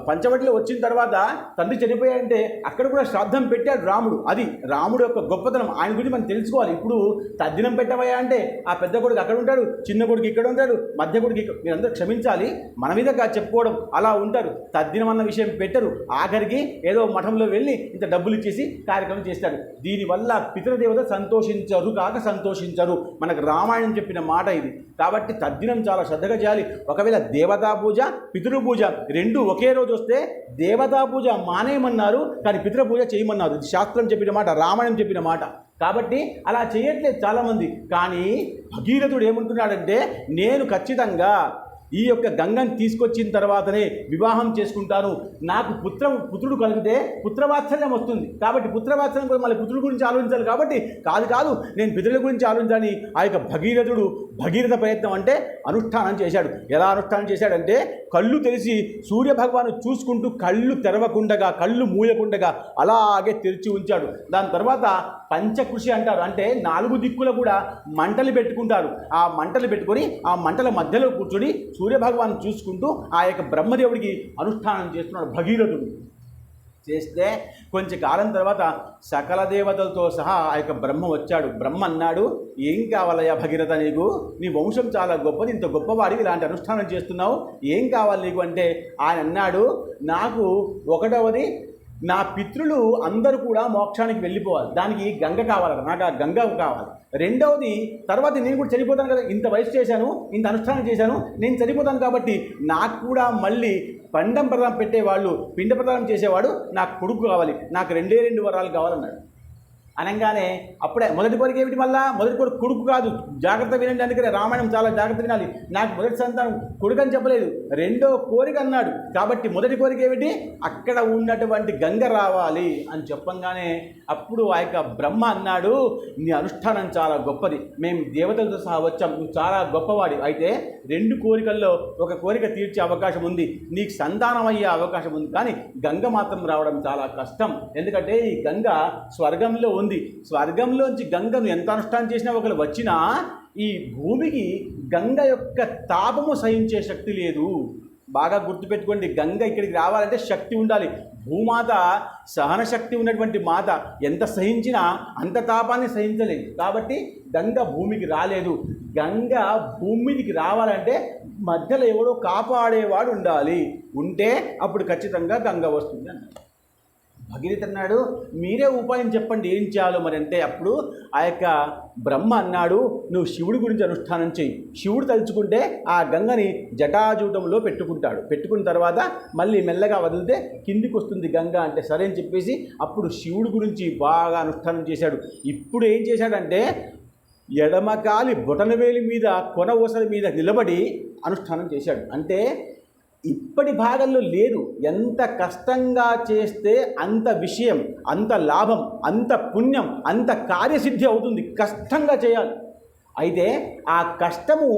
పంచవటిలో వచ్చిన తర్వాత తండ్రి చనిపోయాడంటే అక్కడ కూడా శ్రాద్ధం పెట్టాడు రాముడు. అది రాముడు యొక్క గొప్పతనం. ఆయన గురించి మనం తెలుసుకోవాలి. ఇప్పుడు తద్దినం పెట్టవయా అంటే ఆ పెద్ద కొడుకు అక్కడ ఉంటాడు, చిన్న కొడుకు ఇక్కడ ఉంటాడు, మధ్య కొడుకు ఇక్కడ. మీరందరూ క్షమించాలి, మన మీద చెప్పుకోవడం అలా ఉంటారు. తద్దినం అన్న విషయం పెట్టరు. ఆఖరికి ఏదో మఠంలో వెళ్ళి ఇంత డబ్బులు ఇచ్చేసి కార్యక్రమం చేస్తాడు. దీనివల్ల పితృదేవత సంతోషించరు కాక సంతోషించరు. మనకు రామాయణం చెప్పిన మాట ఇది. కాబట్టి తద్దినం చాలా శ్రద్ధగా చేయాలి. ఒకవేళ దేవతా పూజ, పితృ పూజ రెండు ఒకే రోజు వస్తే దేవతా పూజ మానేయమన్నారు, కానీ పితృపూజ చేయమన్నారు. ఇది శాస్త్రం చెప్పిన మాట, రామాయణం చెప్పిన మాట. కాబట్టి అలా చేయట్లేదు చాలామంది. కానీ భగీరథుడు ఏమంటున్నాడంటే, నేను ఖచ్చితంగా ఈ యొక్క గంగని తీసుకొచ్చిన తర్వాతనే వివాహం చేసుకుంటాను. నాకు పుత్రుడు కలిగితే పుత్రవాత్సల్యం వస్తుంది. కాబట్టి పుత్రవాత్సల్యం కూడా మళ్ళీ పుత్రుడి గురించి ఆలోచించాలి. కాబట్టి కాదు నేను పితృల గురించి ఆలోచించాలని ఆ యొక్క భగీరథ ప్రయత్నం అంటే అనుష్ఠానం చేశాడు. ఎలా అనుష్ఠానం చేశాడంటే, కళ్ళు తెరిచి సూర్యభగవాను చూసుకుంటూ కళ్ళు తెరవకుండగా, కళ్ళు మూయకుండగా అలాగే తెరిచి ఉంచాడు. దాని తర్వాత పంచకృషి అంటారు. అంటే 4 దిక్కులు కూడా మంటలు పెట్టుకుంటారు. ఆ మంటలు పెట్టుకొని ఆ మంటల మధ్యలో కూర్చొని సూర్యభగవాన్ చూసుకుంటూ ఆ యొక్క బ్రహ్మదేవుడికి అనుష్ఠానం చేస్తున్నాడు భగీరథుడు. చేస్తే కొంచెం కాలం తర్వాత సకల దేవతలతో సహా ఆ యొక్క బ్రహ్మ వచ్చాడు. బ్రహ్మ అన్నాడు, ఏం కావాలయ్యా భగీరథ, నీ వంశం చాలా గొప్పది, ఇంత గొప్పవాడివి, ఇలాంటి అనుష్ఠానం చేస్తున్నావు, ఏం కావాలి నీకు అంటే ఆయన అన్నాడు, నాకు ఒకటవది నా పితృలు అందరూ కూడా మోక్షానికి వెళ్ళిపోవాలి, దానికి గంగ కావాలి, నాకు ఆ గంగ కావాలి. రెండవది, తర్వాత నేను కూడా చనిపోతాను కదా, ఇంత వయసు చేశాను, ఇంత అనుష్ఠానం చేశాను, నేను చనిపోతాను కాబట్టి నాకు కూడా మళ్ళీ పిండం ప్రదానం పెట్టేవాళ్ళు, పిండ ప్రదానం చేసేవాడు నాకు కొడుకు కావాలి, నాకు 2 వరాలు కావాలన్నాడు. అనగానే అప్పుడే మొదటి కోరిక ఏమిటి? మళ్ళా మొదటి కోరిక కొడుకు కాదు, జాగ్రత్త వినండి, అందుకనే రామాయణం చాలా జాగ్రత్త వినాలి. నాకు మొదటి సంతానం కొడుకు అని చెప్పలేదు, రెండో కోరిక అన్నాడు. కాబట్టి మొదటి కోరిక ఏమిటి? అక్కడ ఉన్నటువంటి గంగ రావాలి అని చెప్పంగానే అప్పుడు ఆ యొక్క బ్రహ్మ అన్నాడు, నీ అనుష్ఠానం చాలా గొప్పది, మేము దేవతలతో సహా వచ్చాం, నువ్వు చాలా గొప్పవాడి, అయితే 2 కోరికల్లో ఒక కోరిక తీర్చే అవకాశం ఉంది, నీకు సంతానం అయ్యే అవకాశం ఉంది, కానీ గంగ మాత్రం రావడం చాలా కష్టం. ఎందుకంటే ఈ గంగ స్వర్గంలో ఉంది. స్వర్గంలోంచి గంగను ఎంత అనుష్ఠానం చేసినా ఒకరు వచ్చినా ఈ భూమికి గంగ యొక్క తాపము సహించే శక్తి లేదు. బాగా గుర్తుపెట్టుకోండి, గంగ ఇక్కడికి రావాలంటే శక్తి ఉండాలి. భూమాత సహన శక్తి ఉన్నటువంటి మాత, ఎంత సహించినా అంత తాపాన్ని సహించలేదు. కాబట్టి గంగ భూమికి రాలేదు. గంగ భూమికి రావాలంటే మధ్యలో ఎవడో కాపాడేవాడు ఉండాలి, ఉంటే అప్పుడు ఖచ్చితంగా గంగ వస్తుంది అన్నాడు. భగీరథ అన్నాడు, మీరే ఉపాయం చెప్పండి, ఏం చేయాలో మరి అంటే అప్పుడు ఆ యొక్క బ్రహ్మ అన్నాడు, నువ్వు శివుడి గురించి అనుష్ఠానం చేయి, శివుడు తలుచుకుంటే ఆ గంగని జటాజూటంలో పెట్టుకుంటాడు, పెట్టుకున్న తర్వాత మళ్ళీ మెల్లగా వదిలితే కిందికి వస్తుంది గంగ అంటే సరే అని చెప్పేసి అప్పుడు శివుడి గురించి బాగా అనుష్ఠానం చేశాడు. ఇప్పుడు ఏం చేశాడంటే ఎడమకాలి బొటనవేలి మీద కొన ఊసల మీద నిలబడి అనుష్ఠానం చేశాడు. అంటే ఇప్పటి భాగంలో లేదు, ఎంత కష్టంగా చేస్తే అంత విషయం, అంత లాభం, అంత పుణ్యం, అంత కార్యసిద్ధి అవుతుంది. కష్టంగా చేయాలి. అయితే ఆ కష్టము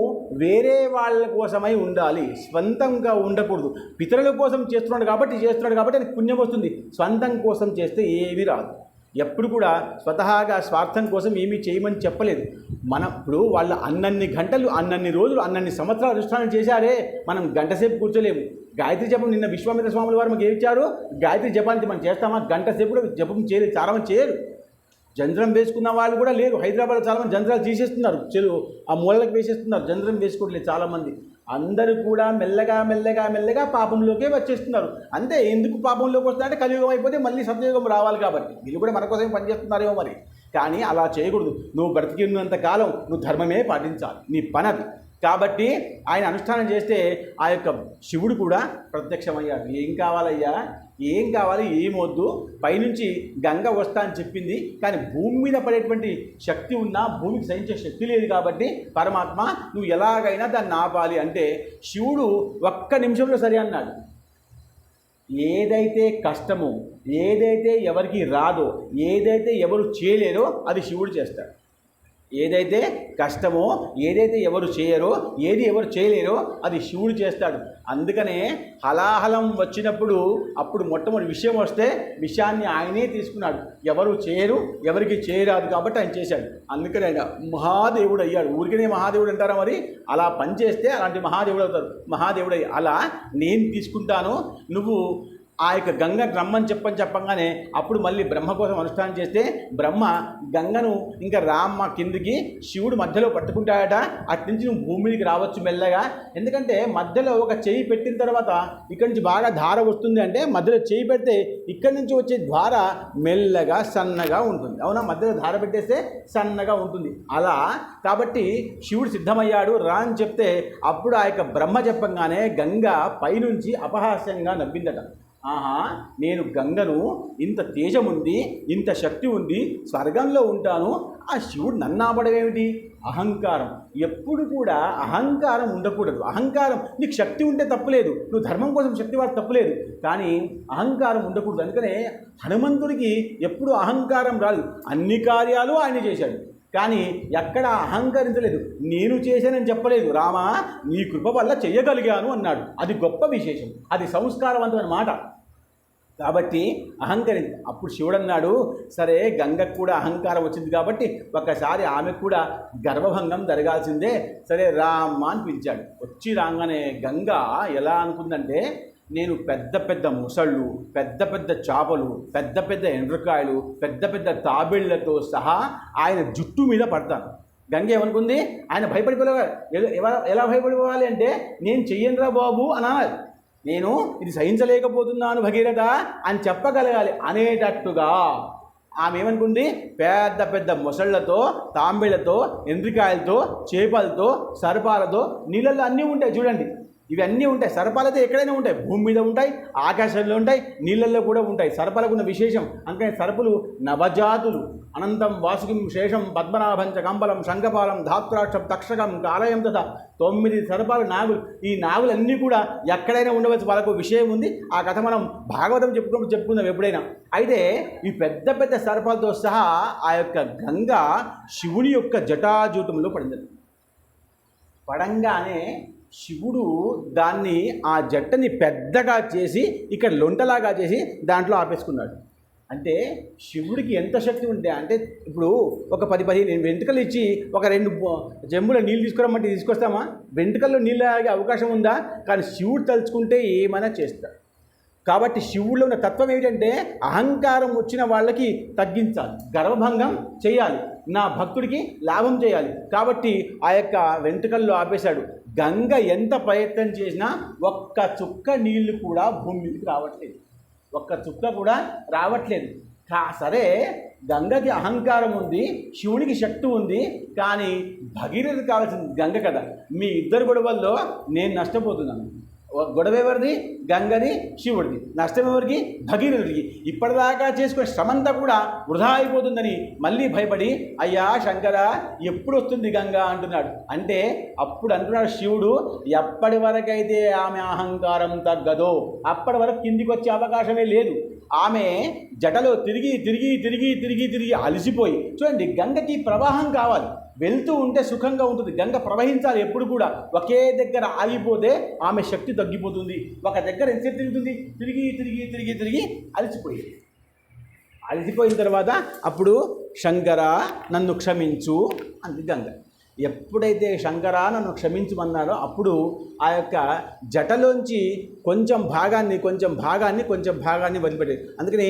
వేరే వాళ్ళ కోసమై ఉండాలి, స్వంతంగా ఉండకూడదు. పితరుల కోసం చేస్తున్నాడు కాబట్టి అది పుణ్యం వస్తుంది. స్వంతం కోసం చేస్తే ఏమీ రాదు. ఎప్పుడు కూడా స్వతహాగా స్వార్థం కోసం ఏమీ చేయమని చెప్పలేదు. ఇప్పుడు వాళ్ళు అన్నన్ని గంటలు, అన్నన్ని రోజులు, అన్నన్ని సంవత్సరాలు అనుష్ఠానం చేశారే, మనం గంట సేపు కూర్చోలేము. గాయత్రి జపం నిన్న విశ్వామిత్ర స్వాముల వారు మాకు ఏమిచ్చారు? గాయత్రి జపానికి మనం చేస్తామా? గంట సేపు కూడా జపం చేయలేదు, చాలామంది చేయరు. జంధ్రం వేసుకున్న వాళ్ళు కూడా లేరు. హైదరాబాద్లో చాలామంది జంధ్రాలు తీసేస్తున్నారు, ఆ మూలలకు వేసేస్తున్నారు, జంధ్రం వేసుకోవట్లేదు చాలామంది. అందరూ కూడా మెల్లగా పాపంలోకే వచ్చేస్తున్నారు. అంతే. ఎందుకు పాపంలోకి వస్తున్నారంటే కలియుగం అయిపోతే మళ్ళీ సత్యయుగం రావాలి కాబట్టి. వీళ్ళు కూడా మన కోసం పనిచేస్తున్నారేమో మరి. కానీ అలా చేయకూడదు. నువ్వు బ్రతికినంత కాలం నువ్వు ధర్మమే పాటించాలి, నీ పనది. కాబట్టి ఆయన అనుష్ఠానం చేస్తే ఆ యొక్క శివుడు కూడా ప్రత్యక్షమయ్యాడు. ఏం కావాలయ్యా, ఏం కావాలి, ఏమొద్దు, పైనుంచి గంగ వస్తా అని చెప్పింది, కానీ భూమి మీద పడేటువంటి శక్తి ఉన్నా భూమికి సహించే శక్తి లేదు. కాబట్టి పరమాత్మ నువ్వు ఎలాగైనా దాన్ని ఆపాలి అంటే శివుడు 1 నిమిషంలో సరే అన్నాడు. ఏదైతే కష్టమో, ఏదైతే ఎవరికి రాదో, ఏదైతే ఎవరు చేయలేరో అది శివుడు చేస్తాడు. ఏదైతే కష్టమో, ఏదైతే ఎవరు చేయరో, ఏది ఎవరు చేయలేరో అది శివుడు చేస్తాడు. అందుకనే హలాహలం వచ్చినప్పుడు అప్పుడు మొట్టమొదటి విషయం వస్తే విషయాన్ని ఆయనే తీసుకున్నాడు. ఎవరు చేయరు, ఎవరికి చేయరాదు కాబట్టి ఆయన చేశాడు. అందుకని ఆయన మహాదేవుడు అయ్యాడు. ఊరికనే మహాదేవుడు అంటారా? మరి అలా పనిచేస్తే అలాంటి మహాదేవుడు అవుతారు. మహాదేవుడు అలా నేను తీసుకుంటాను, నువ్వు ఆ యొక్క గంగ రమ్మని చెప్పంగానే అప్పుడు మళ్ళీ బ్రహ్మ కోసం అనుష్ఠానం చేస్తే బ్రహ్మ గంగను ఇంకా రామ్మ కిందికి, శివుడు మధ్యలో పట్టుకుంటాడట. అటు నుంచి నువ్వు భూమి మీదకి రావచ్చు మెల్లగా. ఎందుకంటే మధ్యలో ఒక చెయ్యి పెట్టిన తర్వాత ఇక్కడి నుంచి బాగా ధార వస్తుంది అంటే మధ్యలో చెయ్యి పెడితే ఇక్కడి నుంచి వచ్చే ద్వార మెల్లగా సన్నగా ఉంటుంది. అవునా? మధ్యలో ధార పెట్టేస్తే సన్నగా ఉంటుంది. అలా కాబట్టి శివుడు సిద్ధమయ్యాడు రా అని చెప్తే అప్పుడు ఆ యొక్క బ్రహ్మ చెప్పంగానే గంగ పైనుంచి అపహాస్యంగా నవ్విందట. ఆహా, నేను గంగను, ఇంత తేజం ఉంది, ఇంత శక్తి ఉంది, స్వర్గంలో ఉంటాను, ఆ శివుడు నన్నాపడమేమిటి? అహంకారం. ఎప్పుడు కూడా అహంకారం ఉండకూడదు. అహంకారం, నీకు శక్తి ఉంటే తప్పులేదు, నువ్వు ధర్మం కోసం శక్తి వాడు తప్పులేదు, కానీ అహంకారం ఉండకూడదు. అందుకనే హనుమంతుడికి ఎప్పుడు అహంకారం రాదు. అన్ని కార్యాలు ఆయన చేశాడు, కానీ ఎక్కడ అహంకరించలేదు. నేను చేశానని చెప్పలేదు. రామా, నీ కృప వల్ల చెయ్యగలిగాను అన్నాడు. అది గొప్ప విశేషం, అది సంస్కారవంతమైన మాట. కాబట్టి అప్పుడు శివుడు అన్నాడు, సరే గంగకు కూడా అహంకారం వచ్చింది కాబట్టి ఒక్కసారి ఆమెకు కూడా గర్భభంగం జరగాల్సిందే, సరే రామ్మ అని పిలిచాడు. వచ్చి రాగానే గంగ ఎలా అనుకుందంటే, నేను పెద్ద పెద్ద ముసళ్ళు, పెద్ద పెద్ద చేపలు, పెద్ద పెద్ద ఎండ్రకాయలు, పెద్ద పెద్ద తాబేళ్లతో సహా ఆయన జుట్టు మీద పడతాను. గంగ ఏమనుకుంది? ఆయన భయపడిపోవాలి. ఎలా భయపడిపోవాలి అంటే, నేను చెయ్యనురా బాబు అనాలి, నేను ఇది సహించలేకపోతున్నాను భగీరథ అని చెప్పగలగాలి అనేటట్టుగా ఆమె ఏమనుకుంది? పెద్ద పెద్ద మొసళ్లతో, తాంబేళ్లతో, ఎండ్రికాయలతో, చేపలతో, సర్పాలతో, నీళ్ళల్లో అన్నీ ఉంటాయి చూడండి. ఇవన్నీ ఉంటాయి. సర్పాలతో ఎక్కడైనా ఉంటాయి, భూమి మీద ఉంటాయి, ఆకాశంలో ఉంటాయి, నీళ్ళల్లో కూడా ఉంటాయి. సర్పాలకు ఉన్న విశేషం అందుకని సర్పులు నవజాతులు. అనంతం వాసుకిం శేషం పద్మనాభంచ కంబలం శంఖపాలం ధాత్రాక్షం తక్షకం కాలయం తథ 9 సర్పాలు నాగులు. ఈ నాగులన్నీ కూడా ఎక్కడైనా ఉండవచ్చు, వాళ్ళకు విషయం ఉంది. ఆ కథ మనం భాగవతం చెప్పుకుందాం ఎప్పుడైనా. అయితే ఈ పెద్ద పెద్ద సర్పాలతో సహా ఆ యొక్క గంగ శివుని యొక్క జటాజూటంలో పడింది. పడంగానే శివుడు దాన్ని, ఆ జట్టని పెద్దగా చేసి ఇక్కడ లొంటలాగా చేసి దాంట్లో ఆపేసుకున్నాడు. అంటే శివుడికి ఎంత శక్తి ఉంటే అంటే, ఇప్పుడు ఒక 10-15 వెంట్రుకలు ఇచ్చి ఒక 2 చెంబుల నీళ్ళు తీసుకురమ్మంటే తీసుకొస్తామా? వెంట్రుకల్లో నీళ్ళు తాగే అవకాశం ఉందా? కానీ శివుడు తలుచుకుంటే ఏమైనా చేస్తాడు. కాబట్టి శివుడిలో ఉన్న తత్వం ఏమిటంటే, అహంకారం వచ్చిన వాళ్ళకి తగ్గించాలి, గర్వభంగం చేయాలి, నా భక్తుడికి లాభం చేయాలి. కాబట్టి ఆ యొక్క వెంట్రుకల్లో ఆపేశాడు. గంగ ఎంత ప్రయత్నం చేసినా ఒక్క చుక్క నీళ్లు కూడా భూమి మీదకి రావట్లేదు, ఒక్క చుక్క కూడా రావట్లేదు. సరే, గంగకి అహంకారం ఉంది, శివునికి శక్తి ఉంది, కానీ భగీరథ కావాల్సింది గంగ కదా. మీ ఇద్దరు గొడవల్లో నేను నష్టపోతున్నాను. గొడవ ఎవరిది? గంగది, శివుడిది. నష్టం ఎవరికి? భగీరథుడికి. ఇప్పటిదాకా చేసుకునే శ్రమంతా కూడా వృధా అయిపోతుందని మళ్ళీ భయపడి, అయ్యా శంకర, ఎప్పుడు వస్తుంది గంగ అంటున్నాడు. అంటే అప్పుడు అంటున్నాడు శివుడు, ఎప్పటి వరకైతే ఆమె అహంకారం తగ్గదో అప్పటి వరకు కిందికి వచ్చే అవకాశమే లేదు. ఆమె జటలో తిరిగి తిరిగి తిరిగి తిరిగి తిరిగి అలసిపోయి, చూడండి, గంగకి ప్రవాహం కావాలి, వెళ్తూ ఉంటే సుఖంగా ఉంటుంది. గంగ ప్రవహించాలి ఎప్పుడు కూడా. ఒకే దగ్గర ఆగిపోతే ఆమె శక్తి తగ్గిపోతుంది. ఒక దగ్గర ఎంతసేపు తిరుగుతుంది? తిరిగి తిరిగి తిరిగి తిరిగి అలసిపోయిన తర్వాత అప్పుడు శంకర నన్ను క్షమించు అంది గంగ. ఎప్పుడైతే శంకర నన్ను క్షమించమన్నాడో అప్పుడు ఆ యొక్క జటలోంచి కొంచెం భాగాన్ని వదిలిపెట్టేది. అందుకని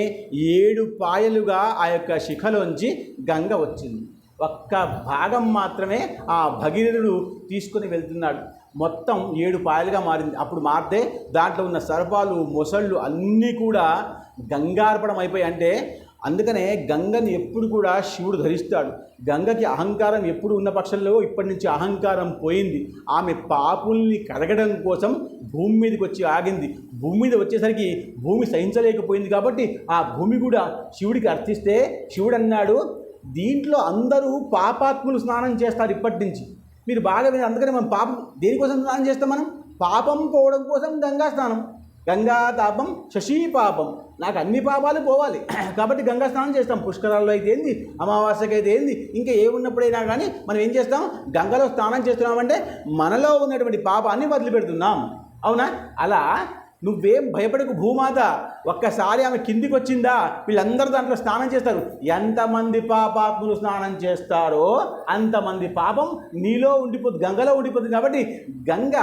7 పాయలుగా ఆ యొక్క శిఖలోంచి గంగ వచ్చింది. ఒక్క భాగం మాత్రమే ఆ భగీరథుడు తీసుకుని వెళ్తున్నాడు. మొత్తం 7 పాయలుగా మారింది. అప్పుడు మారితే దాంట్లో ఉన్న సర్పాలు, మొసళ్ళు అన్నీ కూడా గంగార్పణం అయిపోయి. అంటే అందుకనే గంగని ఎప్పుడు కూడా శివుడు ధరిస్తాడు. గంగకి అహంకారం ఎప్పుడు ఉన్న పక్షంలో ఇప్పటి నుంచి అహంకారం పోయింది. ఆమె పాపుల్ని కడగడం కోసం భూమి మీదకి వచ్చి ఆగింది. భూమి మీద వచ్చేసరికి భూమి సహించలేకపోయింది కాబట్టి ఆ భూమి కూడా శివుడికి అర్థిస్తే శివుడు అన్నాడు, దీంట్లో అందరూ పాపాత్ములు స్నానం చేస్తారు ఇప్పటి నుంచి. మీరు బాగా విని. అందుకని మనం పాపం దేనికోసం స్నానం చేస్తాం? మనం పాపం పోవడం కోసం గంగా స్నానం. గంగా తాపం శశీ పాపం. నాకు అన్ని పాపాలు పోవాలి కాబట్టి గంగా స్నానం చేస్తాం. పుష్కరాల్లో అయితే ఏంది, అమావాస్యకి అయితే ఏంది, ఇంకా ఏమున్నప్పుడైనా కానీ మనం ఏం చేస్తాం, గంగలో స్నానం చేస్తున్నామంటే మనలో ఉన్నటువంటి పాపాన్ని వదిలిపెడుతున్నాం. అవునా? అలా నువ్వేం భయపడకు భూమాత, ఒక్కసారి ఆమె కిందికి వచ్చిందా వీళ్ళందరూ దాంట్లో స్నానం చేస్తారు. ఎంతమంది పాపాత్ములు స్నానం చేస్తారో అంతమంది పాపం నీలో ఉండిపోతుంది, గంగలో ఉండిపోతుంది. కాబట్టి గంగ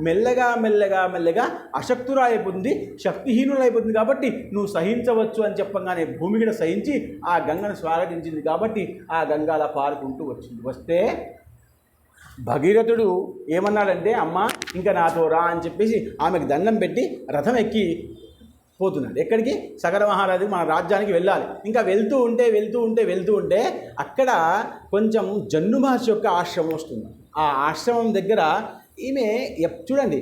మెల్లగా మెల్లగా మెల్లగా అశక్తురాలైపోతుంది, శక్తిహీనులైపోతుంది. కాబట్టి నువ్వు సహించవచ్చు అని చెప్పగానే భూమి కూడా సహించి ఆ గంగను స్వాగతించింది. కాబట్టి ఆ గంగ అలా పారుకుంటూ వచ్చింది. వస్తే భగీరథుడు ఏమన్నాడంటే, అమ్మ ఇంకా నాతో రా అని చెప్పేసి ఆమెకు దండం పెట్టి రథం ఎక్కి పోతున్నాడు. ఎక్కడికి? సగర మహారాజు మన రాజ్యానికి వెళ్ళాలి. ఇంకా వెళ్తూ ఉంటే అక్కడ కొంచెం జన్ను మహర్షి యొక్క ఆశ్రమం వస్తుంది. ఆ ఆశ్రమం దగ్గర ఈమె చూడండి,